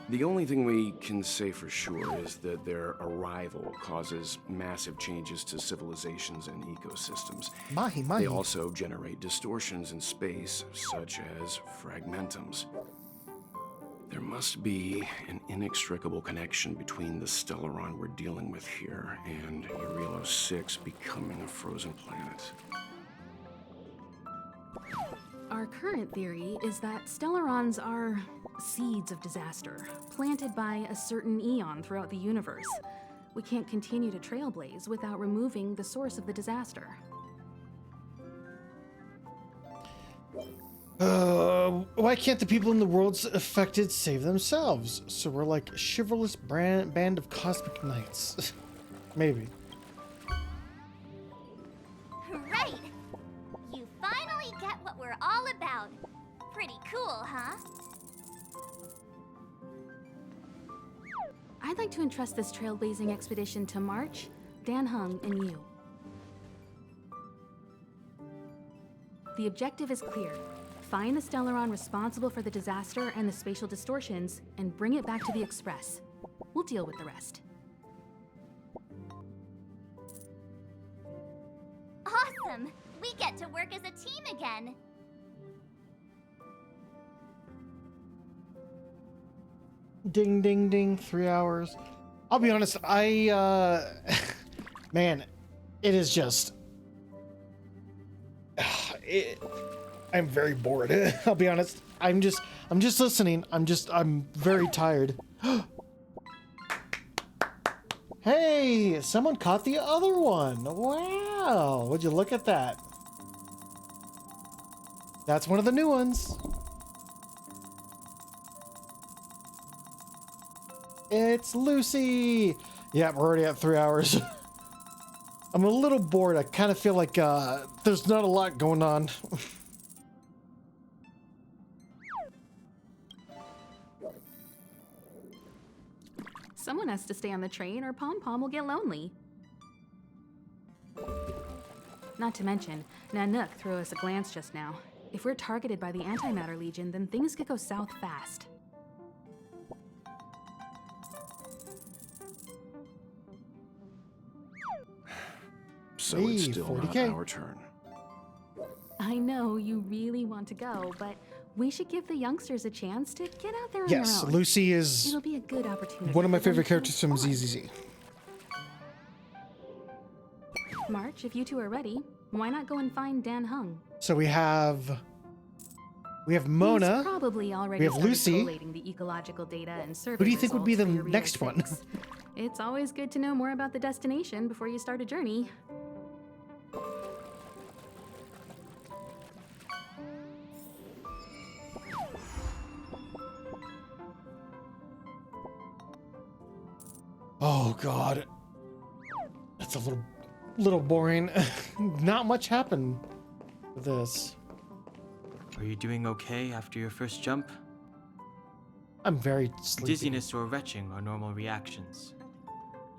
The only thing we can say for sure is that their arrival causes massive changes to civilizations and ecosystems. Mahi. They also generate distortions in space, such as fragmentums. There must be an inextricable connection between the Stellaron we're dealing with here and Eurilo 6 becoming a frozen planet. Our current theory is that Stellarons are seeds of disaster, planted by a certain eon throughout the universe. We can't continue to trailblaze without removing the source of the disaster. Why can't the people in the worlds affected save themselves? So we're like a chivalrous band of cosmic knights. Maybe. Right! You finally get what we're all about. Pretty cool, huh? I'd like to entrust this trailblazing expedition to March, Dan Heng, and you. The objective is clear. Find the Stellaron responsible for the disaster and the spatial distortions, and bring it back to the Express. We'll deal with the rest. Awesome! We get to work as a team again. Ding, ding, ding. 3 hours. I'll be honest, man, it is just... I'm very bored. I'll be honest. I'm just listening. I'm very tired. Hey, someone caught the other one. Wow, would you look at that? That's one of the new ones. It's Lucy. Yeah, we're already at 3 hours. I'm a little bored. I kind of feel like there's not a lot going on. Someone has to stay on the train or Pom Pom will get lonely. Not to mention, Nanook threw us a glance just now. If we're targeted by the Antimatter Legion, then things could go south fast. So Hey, it's still not 40K. our turn. I know you really want to go, but we should give the youngsters a chance to get out there on Yes, their own. Lucy is It'll be a good opportunity. one of my for them favorite to characters from bond. ZZZ. March, if you two are ready, why not go and find Dan Hung? So we have He's Mona. probably already We have started Lucy. collating the ecological data and survey Who do you think would be the results for your next Relo one? 6. It's always good to know more about the destination before you start a journey. Oh God, that's a little boring. Not much happened with this. Are you doing okay after your first jump? I'm very sleepy. Dizziness or retching are normal reactions.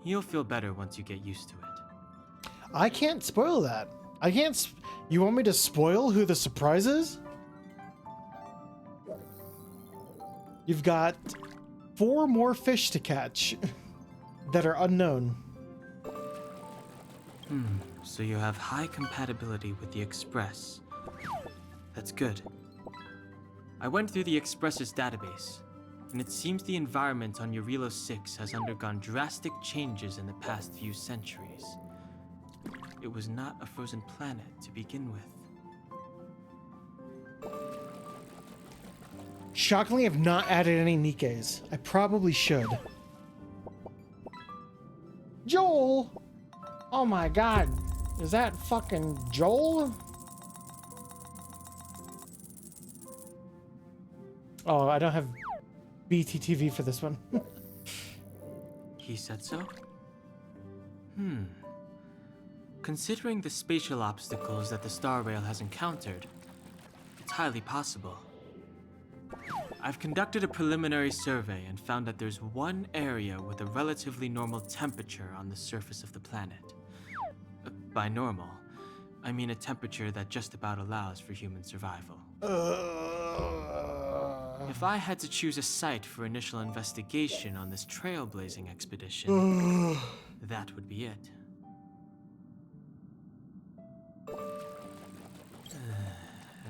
You'll feel better once you get used to it. I can't spoil that. I can't. You want me to spoil who the surprise is? You've got 4 more fish to catch that are unknown. So you have high compatibility with the Express. That's good. I went through the Express's database, and it seems the environment on Relo 6 has undergone drastic changes in the past few centuries. It was not a frozen planet to begin with. Shockingly, I've not added any Nikkes. I probably should. Joel! Oh my God. Is that fucking Joel? Oh, I don't have BTTV for this one. He said so? Considering the spatial obstacles that the Star Rail has encountered, it's highly possible. I've conducted a preliminary survey and found that there's one area with a relatively normal temperature on the surface of the planet. By normal, I mean a temperature that just about allows for human survival. If I had to choose a site for initial investigation on this trailblazing expedition, that would be it.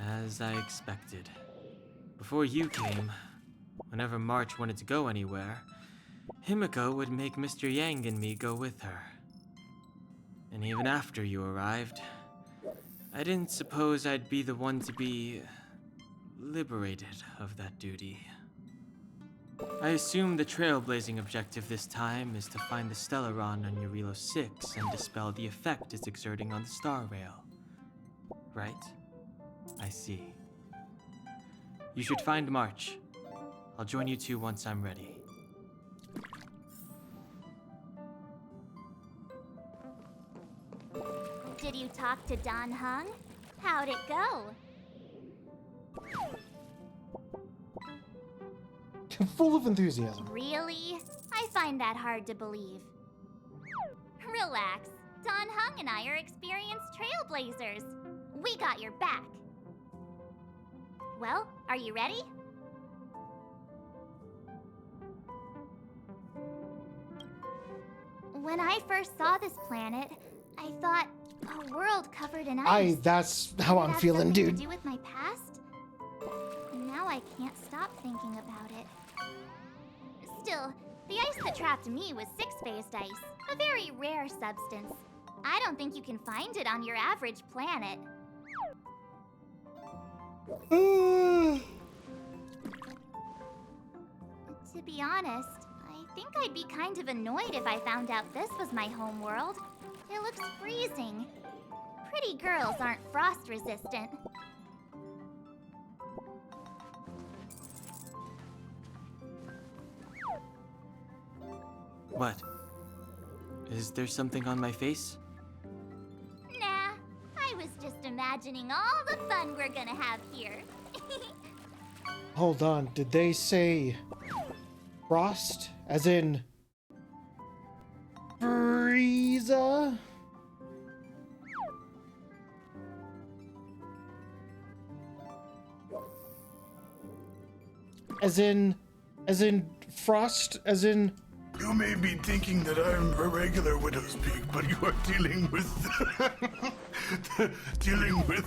As I expected. Before you came, whenever March wanted to go anywhere, Himiko would make Mr. Yang and me go with her. And even after you arrived, I didn't suppose I'd be the one to be liberated of that duty. I assume the trailblazing objective this time is to find the Stellaron on Relo 6 and dispel the effect it's exerting on the Star Rail. Right? I see. You should find March. I'll join you two once I'm ready. Did you talk to Don Hung? How'd it go? Full of enthusiasm. Really? I find that hard to believe. Relax. Don Hung and I are experienced trailblazers. We got your back. Well, are you ready? When I first saw this planet, I thought a world covered in ice. That's how Could it I'm have feeling, something dude. to do with my past? Now I can't stop thinking about it. Still, the ice that trapped me was 6-phased ice, a very rare substance. I don't think you can find it on your average planet. To be honest, I think I'd be kind of annoyed if I found out this was my home world. It looks freezing. Pretty girls aren't frost resistant. What? Is there something on my face? Nah, I was just imagining all the fun we're gonna have here. Hold on, did they say frost? As in Frieza? As in frost? As in... You may be thinking that I'm a regular widow's peak, but you are dealing with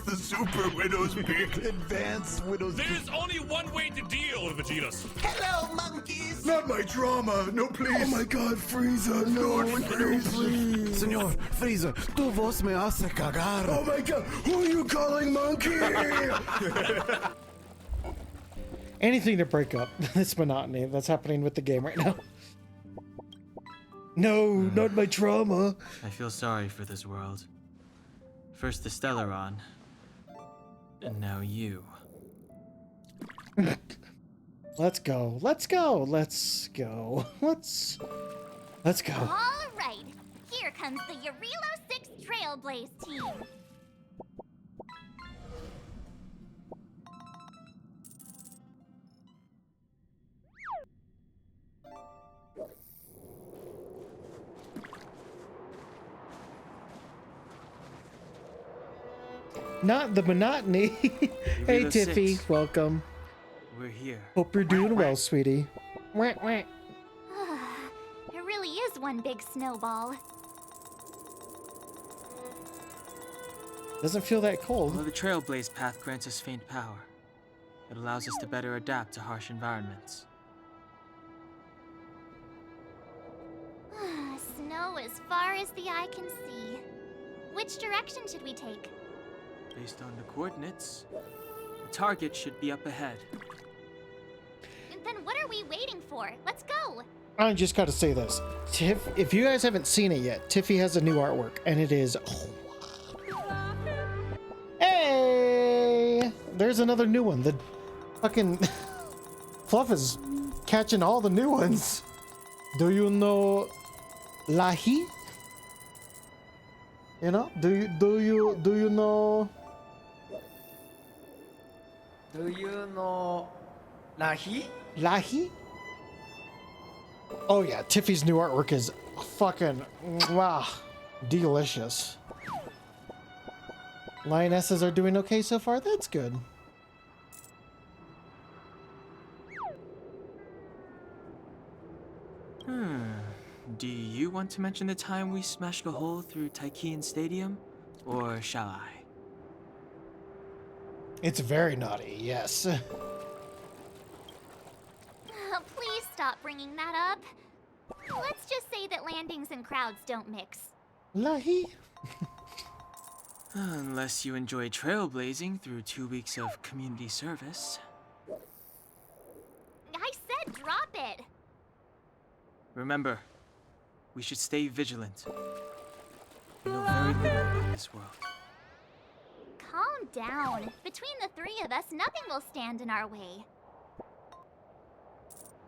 the super widow's peak. Advanced widow's peak. There's only one way to deal with Vegetas. Hello, monkeys! Not my drama! No, please! Oh my god, Frieza! No, please! Señor, Frieza, tu voz me hace cagar. Oh my god, who are you calling monkey? Anything to break up this monotony that's happening with the game right now. No, not my trauma. I feel sorry for this world. First the Stellaron, and now you. Let's go. Let's go. Let's go. Let's go. All right, here comes the Yarilo 6 Trailblaze team. Not the monotony. Hey, Tiffy. Welcome. We're here. Hope you're doing well, sweetie. Wah, wah. It really is one big snowball. Doesn't feel that cold. Well, the Trailblaze path grants us faint power. It allows us to better adapt to harsh environments. Snow as far as the eye can see. Which direction should we take? Based on the coordinates, the target should be up ahead. Then what are we waiting for? Let's go! I just gotta say this. Tiff, if you guys haven't seen it yet, Tiffy has a new artwork, and it is... Hey! There's another new one. The fucking... Fluff is catching all the new ones. Do you know... Lahi? You know? Do you know... Do you know Lahi? Lahi? Oh yeah, Tiffy's new artwork is fucking wow, delicious. Lionesses are doing okay so far. That's good. Do you want to mention the time we smashed a hole through Taikian Stadium, or shall I? It's very naughty, yes. Please stop bringing that up. Let's just say that landings and crowds don't mix. Lahi? Unless you enjoy trailblazing through 2 weeks of community service. I said drop it. Remember, we should stay vigilant. We know very little about this world. Calm down. Between the three of us, nothing will stand in our way.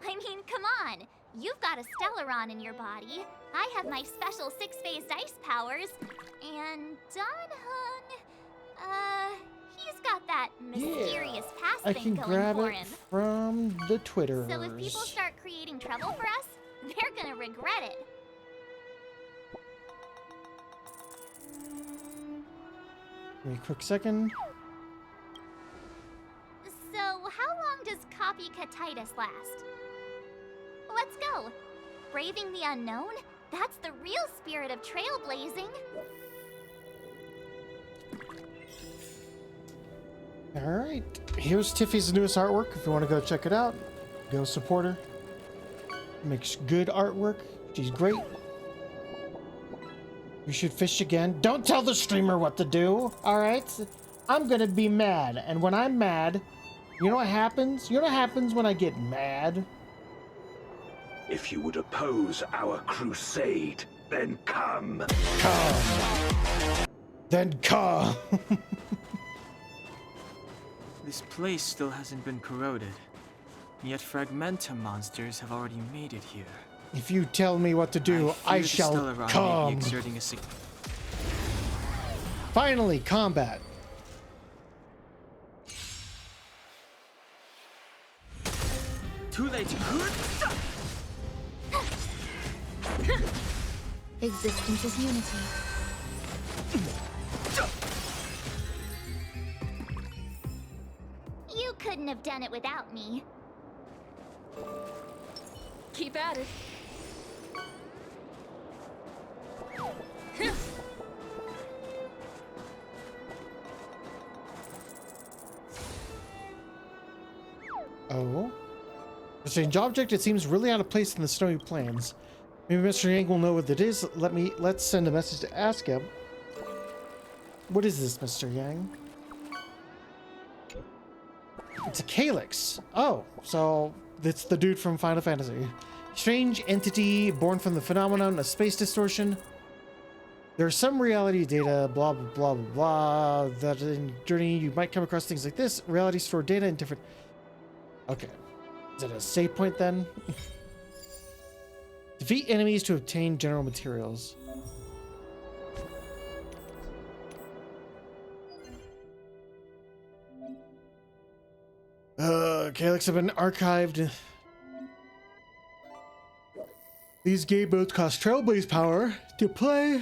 I mean, come on. You've got a Stellaron in your body. I have my special 6-phased ice powers. And Danhung, he's got that mysterious pass I thing can going grab for it him. from the Twitter. So if people start creating trouble for us, they're gonna regret it. Give me a quick second. So how long does copycatitis last? Let's go. Braving the unknown? That's the real spirit of trailblazing. Alright, here's Tiffy's newest artwork. If you want to go check it out, go support her. Makes good artwork. She's great. You should fish again. Don't tell the streamer what to do, alright? I'm gonna be mad, and when I'm mad, you know what happens? You know what happens when I get mad? If you would oppose our crusade, then come. Come. Then come. This place still hasn't been corroded, yet Fragmentum monsters have already made it here. If you tell me what to do, I shall come. May be exerting a Finally, combat. Too late. Existence is unity. You couldn't have done it without me. Keep at it. Oh? A strange object, it seems really out of place in the snowy plains. Maybe Mr. Yang will know what it is. Let's send a message to ask him. What is this, Mr. Yang? It's a calyx. Oh, so it's the dude from Final Fantasy. Strange entity born from the phenomenon of space distortion. There's some reality data, blah, blah, blah, blah, blah, that in Journey you might come across things like this. Reality store data in different... Okay. Is it a save point then? Defeat enemies to obtain general materials. Calyx have been archived. These game modes cost Trailblaze power to play.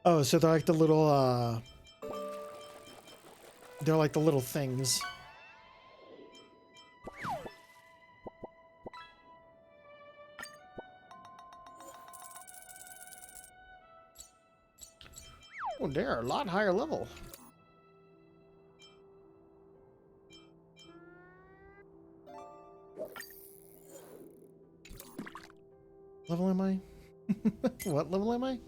Oh, so they're like the little, they're like the little things. Oh, they're a lot higher level. Level am I? What level am I?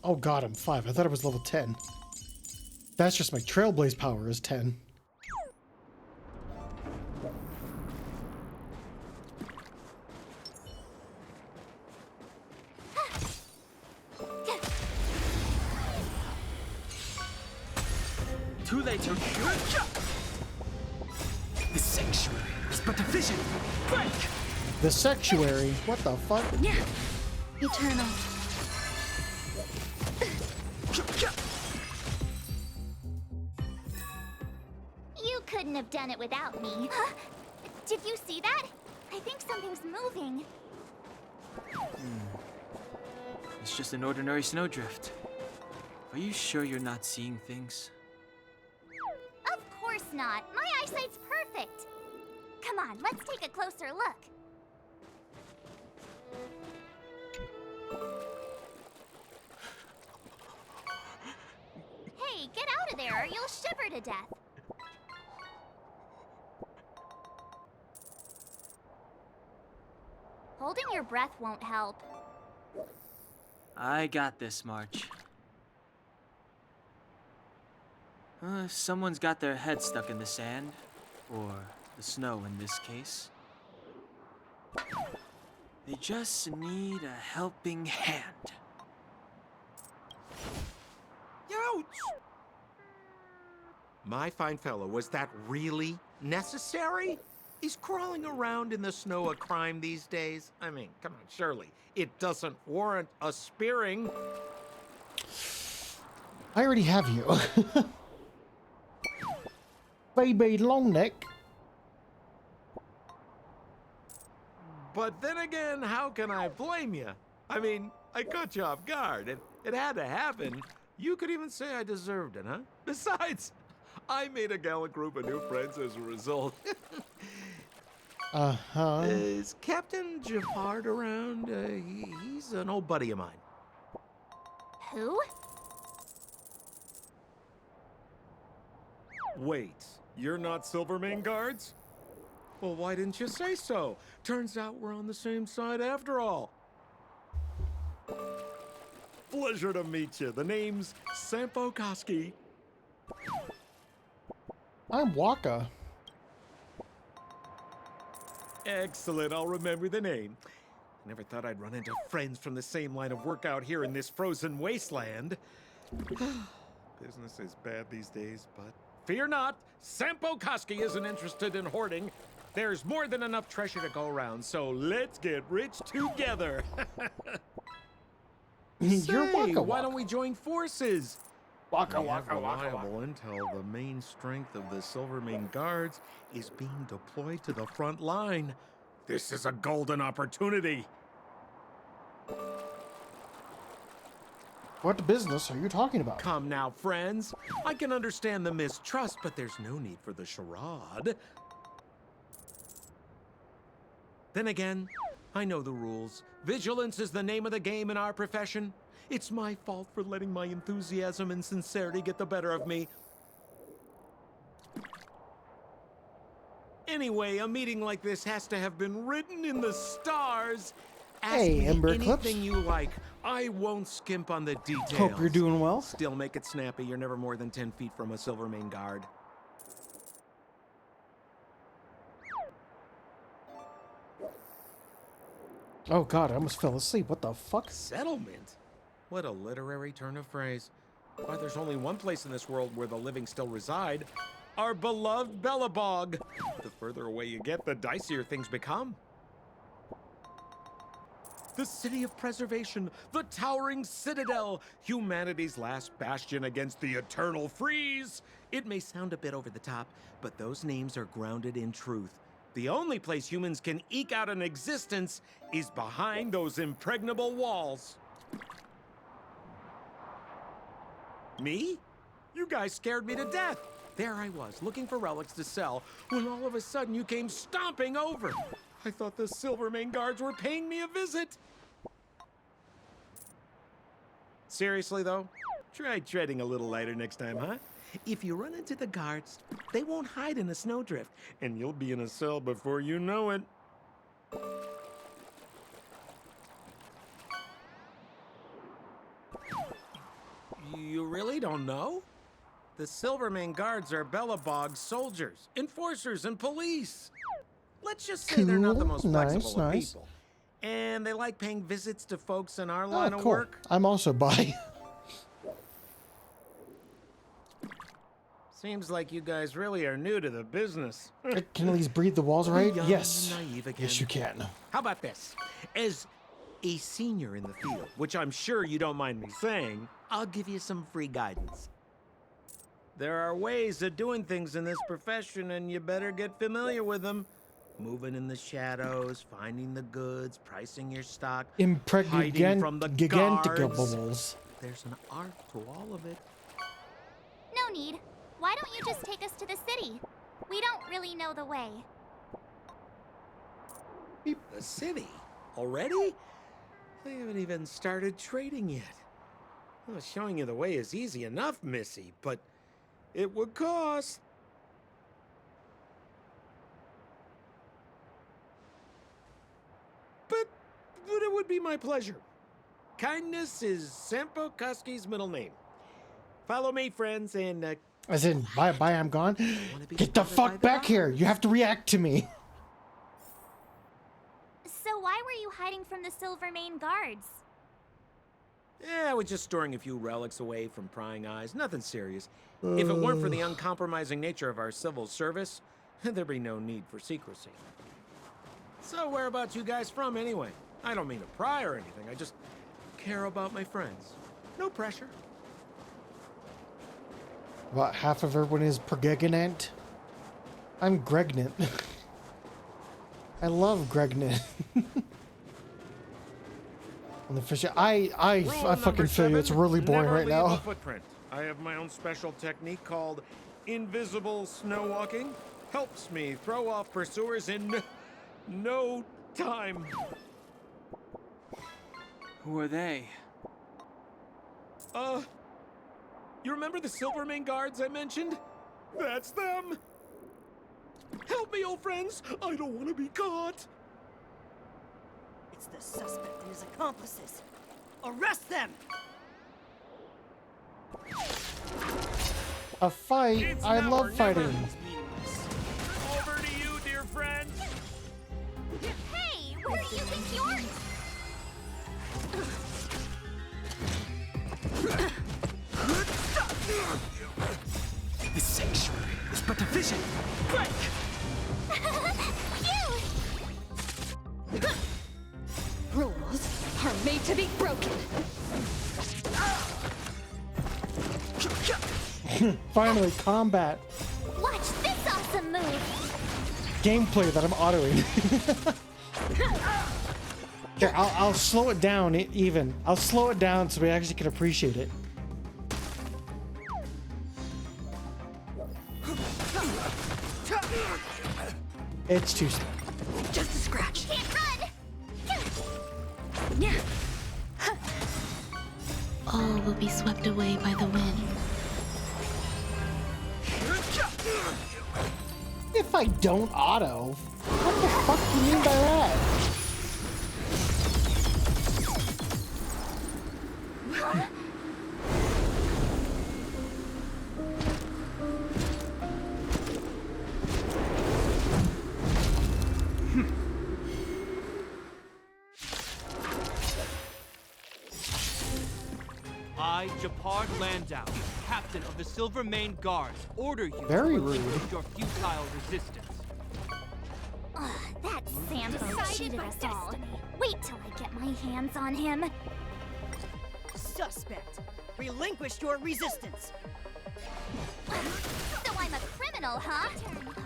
Oh god, I'm 5. I thought it was level 10. That's just my Trailblaze power is 10. Too late. The sanctuary is but a vision. Break! The sanctuary? What the fuck? Eternal. You couldn't have done it without me. Huh? Did you see that? I think something's moving. It's just an ordinary snowdrift. Are you sure you're not seeing things? Of course not. My eyesight's perfect. Come on, let's take a closer look. Hey, get out of there or you'll shiver to death. Holding your breath won't help. I got this, March. Someone's got their head stuck in the sand, or the snow in this case. They just need a helping hand. Ouch! My fine fellow, was that really necessary? Is crawling around in the snow a crime these days? I mean, come on, surely. It doesn't warrant a spearing. I already have you. Baby long neck. But then again, how can I blame you? I mean, I caught you off guard. It had to happen. You could even say I deserved it, huh? Besides, I made a gallant group of new friends as a result. Uh-huh. Is Captain Jafard around? He's an old buddy of mine. Who? Wait, you're not Silvermane guards? Well, why didn't you say so? Turns out we're on the same side after all. Pleasure to meet you. The name's Sampo Koski. I'm Waka. Excellent, I'll remember the name. Never thought I'd run into friends from the same line of work out here in this frozen wasteland. Business is bad these days, but fear not, Sampo Koski isn't interested in hoarding. There's more than enough treasure to go around, so let's get rich together. You're Say, Waka why Waka. don't we join forces? Waka We have Waka Waka reliable intel. The main strength of the Silvermane Guards is being deployed to the front line. This is a golden opportunity. What business are you talking about? Come now, friends. I can understand the mistrust, but there's no need for the charade. Then again, I know the rules. Vigilance is the name of the game in our profession. It's my fault for letting my enthusiasm and sincerity get the better of me. Anyway, a meeting like this has to have been written in the stars. Ask Hey, me Ember anything Eclipse. you like. I won't skimp on the details. Hope you're doing well. Still make it snappy. You're never more than 10 feet from a Silvermane Guard. Oh god, I almost fell asleep. What the fuck? Settlement? What a literary turn of phrase. Why, there's only one place in this world where the living still reside. Our beloved Bellabog. The further away you get, the dicier things become. The city of preservation, the towering citadel, humanity's last bastion against the eternal freeze. It may sound a bit over the top, but those names are grounded in truth. The only place humans can eke out an existence is behind those impregnable walls. Me? You guys scared me to death. There I was, looking for relics to sell, when all of a sudden you came stomping over. I thought the Silvermane Guards were paying me a visit. Seriously, though, try treading a little lighter next time, huh? If you run into the guards, they won't hide in a snowdrift, and you'll be in a cell before you know it. You really don't know? The Silvermane Guards are Bellabog's soldiers, enforcers, and police. Let's just say they're not the most flexible of people. And they like paying visits to folks in our line of work. I'm also bi. Seems like you guys really are new to the business. I can at least breathe the walls right? Young Yes. and naive again. Yes, you can. How about this? As a senior in the field, which I'm sure you don't mind me saying, I'll give you some free guidance. There are ways of doing things in this profession, and you better get familiar with them. Moving in the shadows, finding the goods, pricing your stock, hiding from the guards. Giganticables. There's an art to all of it. No need. Why don't you just take us to the city? We don't really know the way. The city? Already? I haven't even started trading yet. Well, showing you the way is easy enough, Missy, but it would cost. But it would be my pleasure. Kindness is Sampo Koski's middle name. Follow me, friends, and As in, bye, I'm gone. Get the fuck back here. You have to react to me. So why were you hiding from the Silvermane Guards? yeah, I was just storing a few relics away from prying eyes. Nothing serious. If it weren't for the uncompromising nature of our civil service, there'd be no need for secrecy. So whereabouts you guys from, anyway? I don't mean to pry or anything. I just care about my friends. No pressure. About half of everyone is pregnant. I'm Gregnant. I love Gregnant. On the fish, I fucking feel you. It's really boring Never right leave a now. footprint. I have my own special technique called invisible snow walking. Helps me throw off pursuers in no time. Who are they? You remember the Silvermane Guards I mentioned? That's them! Help me, old friends! I don't want to be caught! It's the suspect and his accomplices. Arrest them! A fight? It's I now love or never. fighting. Over to you, dear friends. Hey, where do you think you're... The sanctuary is but a vision. Break! Rules are made to be broken. Finally, combat. Watch this awesome move! Gameplay that I'm autoing. Here, I'll slow it down even. I'll slow it down so we actually can appreciate it. It's too slow. Just a scratch. Can't run! All will be swept away by the wind. If I don't auto, what the fuck do you mean by that? I, Japard Landau, captain of the Silver Mane Guards, order you Very to rude. relinquish your futile resistance. Ugh, that Sambo cheated us all. Wait till I get my hands on him. Suspect, relinquish your resistance. So I'm a criminal, huh?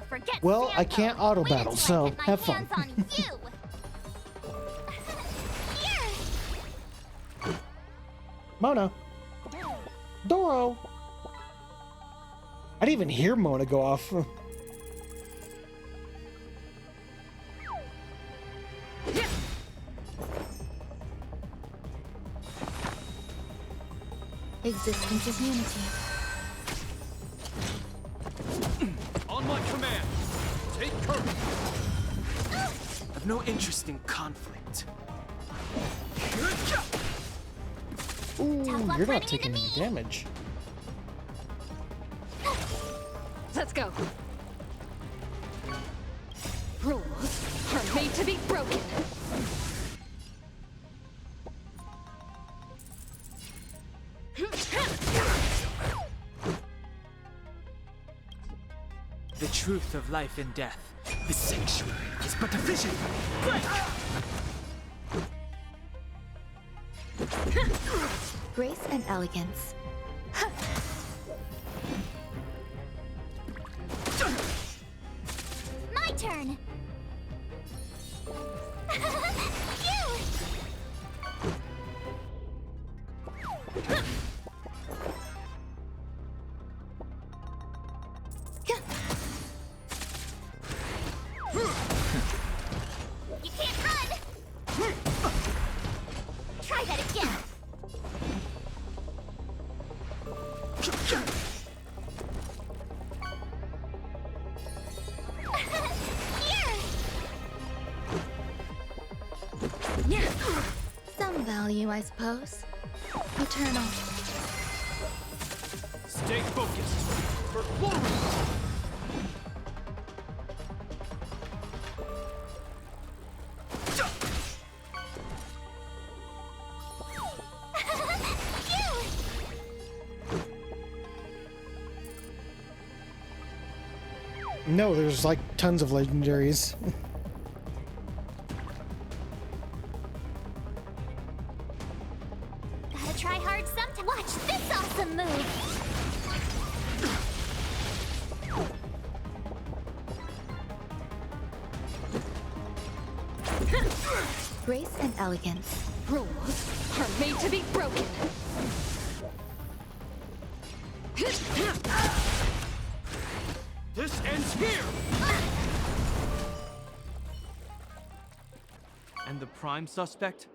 Forget Well, I Sambo. can't auto Wait battle, until I so get my have fun. hands on you. Mona. Doro. I didn't even hear Mona go off. Existence is unity. On my command, take courage. I've no interest in conflict. Ooh, you're not taking any damage. Let's go. Rules are made to be broken. The truth of life and death. The sanctuary is but a vision. Break! Grace and elegance. My turn. You can't run. Try that again. Some value, I suppose. Eternal. Stay focused. For glory! No, there's like tons of legendaries. Gotta try hard sometime. Watch this awesome move. Grace and elegance. Rules are made to be broken. This ends here! And the prime suspect?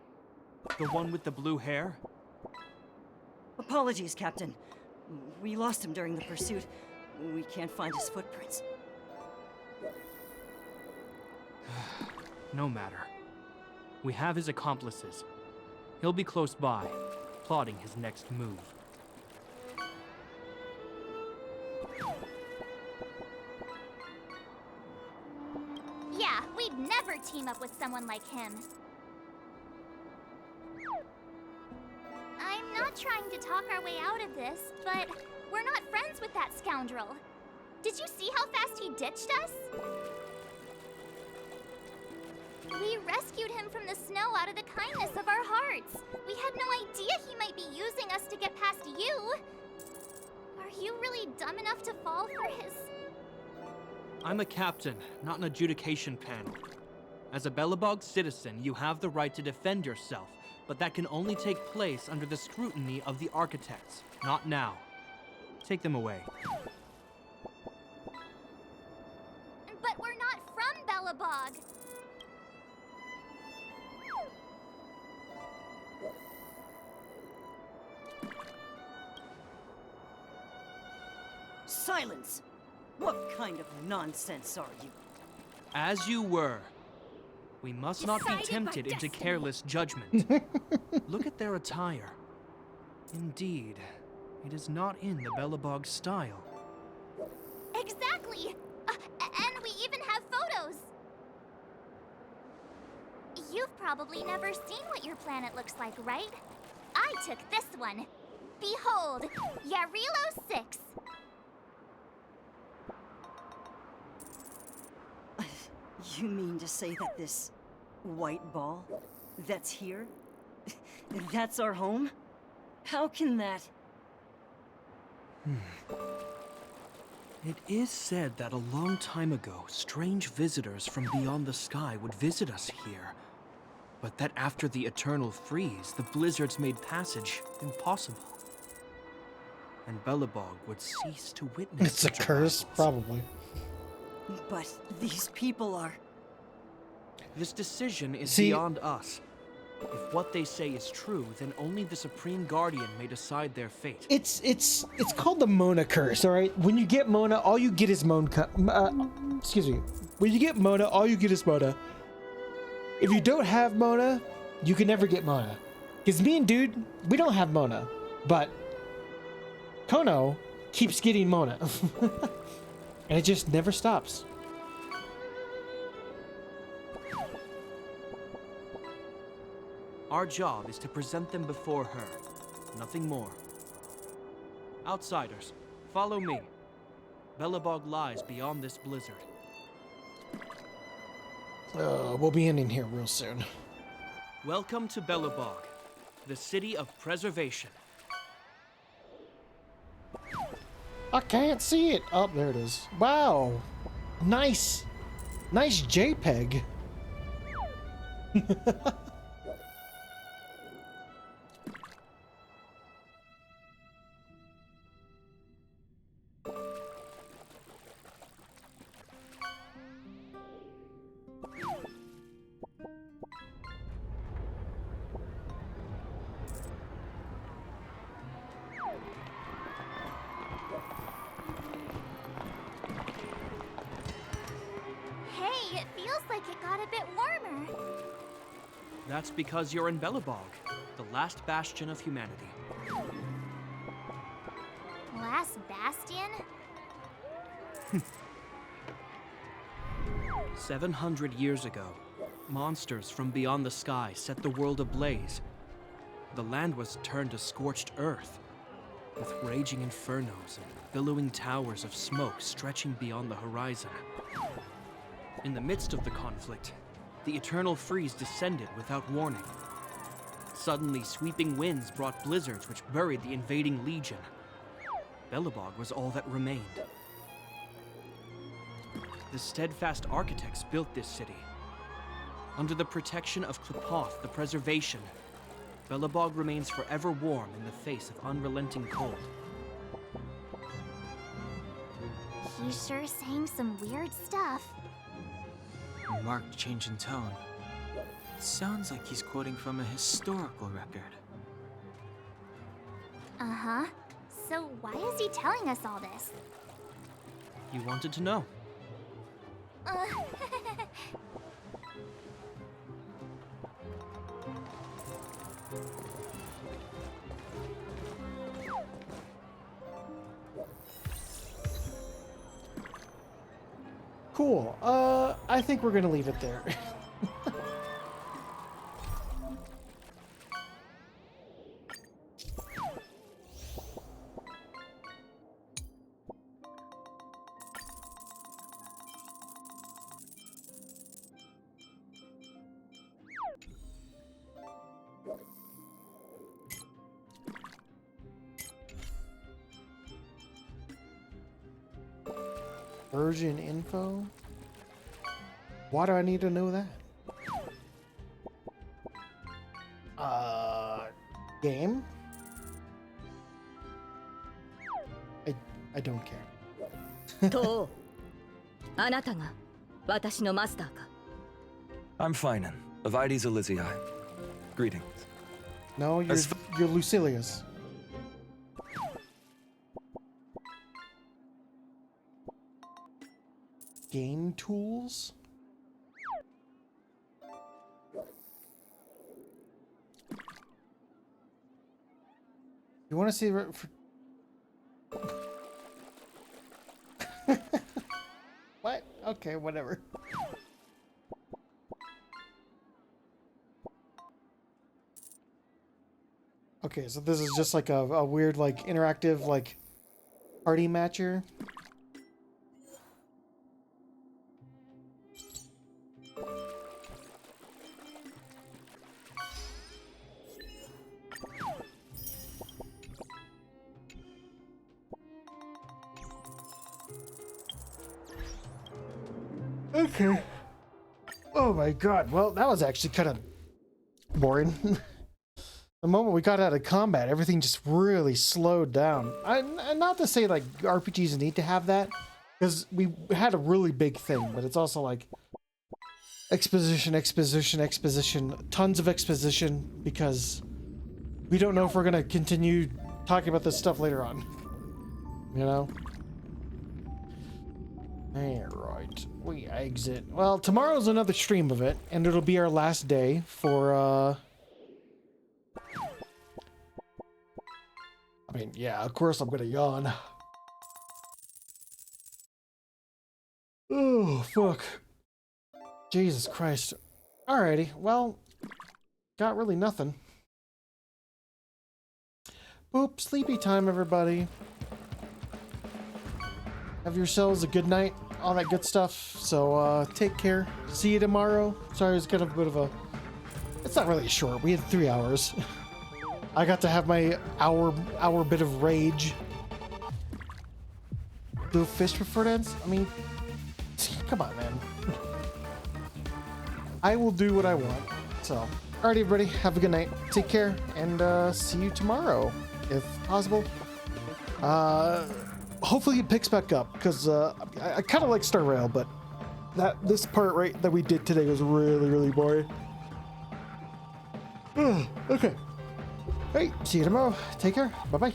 The one with the blue hair? Apologies, Captain. We lost him during the pursuit. We can't find his footprints. No matter. We have his accomplices. He'll be close by, plotting his next move. team up with someone like him. I'm not trying to talk our way out of this, but we're not friends with that scoundrel. Did you see how fast he ditched us? We rescued him from the snow out of the kindness of our hearts. We had no idea he might be using us to get past you. Are you really dumb enough to fall for his... I'm a captain, not an adjudication panel. As a Belobog citizen, you have the right to defend yourself, but that can only take place under the scrutiny of the architects, not now. Take them away. But we're not from Belobog. Silence! What kind of nonsense are you? As you were. We must not be tempted into careless judgment. Look at their attire. Indeed, it is not in the Belobog style. Exactly! And we even have photos! You've probably never seen what your planet looks like, right? I took this one. Behold, Yarilo 6. You mean to say that this white ball that's here, that's our home? How can that... It is said that a long time ago, strange visitors from beyond the sky would visit us here. But that after the eternal freeze, the blizzards made passage impossible. And Belobog would cease to witness It's a such curse, arrivals. probably. But these people are... This decision is See- beyond us. If what they say is true, then only the Supreme Guardian may decide their fate. It's called the Mona curse, all right? When you get Mona, all you get is excuse me. When you get Mona, all you get is Mona. If you don't have Mona, you can never get Mona. Because me and Dude, we don't have Mona. But Kono keeps getting Mona. And it just never stops. Our job is to present them before her. Nothing more. Outsiders, follow me. Belobog lies beyond this blizzard. We'll be ending here real soon. Welcome to Belobog, the city of preservation. I can't see it. Oh, there it is. Wow. Nice. Nice JPEG. Hey, it feels like it got a bit warmer. That's because you're in Belobog, the last bastion of humanity. Last bastion? 700 years ago, monsters from beyond the sky set the world ablaze. The land was turned to scorched earth, with raging infernos and billowing towers of smoke stretching beyond the horizon. In the midst of the conflict, the eternal freeze descended without warning. Suddenly, sweeping winds brought blizzards which buried the invading legion. Belobog was all that remained. The steadfast architects built this city. Under the protection of Klipoth, the preservation, Belobog remains forever warm in the face of unrelenting cold. He's sure saying some weird stuff. A marked change in tone. It sounds like he's quoting from a historical record. Uh-huh. So why is he telling us all this? You wanted to know. Cool. I think we're gonna leave it there. Version info? Why do I need to know that? Game? I don't care. とあなたが私のマスターか I'm Finan, of Ides Elysiae. Greetings. No, you're Lucilius. Game tools? You want to see what? Okay, whatever. Okay, so this is just like a weird, like, interactive, like, party matcher. Okay. Oh my god. Well, that was actually kind of boring. The moment we got out of combat, everything just really slowed down. Not to say like RPGs need to have that, because we had a really big thing, but it's also like exposition, exposition, exposition, tons of exposition, because we don't know if we're gonna continue talking about this stuff later on. You know? Alright, we exit. Well, tomorrow's another stream of it, and it'll be our last day for, I mean, yeah, of course I'm gonna yawn. Oh, fuck. Jesus Christ. Alrighty, well, got really nothing. Boop, sleepy time, everybody. Have yourselves a good night, all that good stuff. So, take care. See you tomorrow. Sorry, it's kind of a bit of a... It's not really short. We had 3 hours. I got to have my hour bit of rage. Do fish prefer dance? I mean, come on, man. I will do what I want. So, alright, everybody. Have a good night. Take care, and see you tomorrow, if possible. Hopefully it picks back up, because I kind of like Star Rail, but this part right that we did today was really, really boring. Okay. Hey, see you tomorrow. Take care. Bye-bye.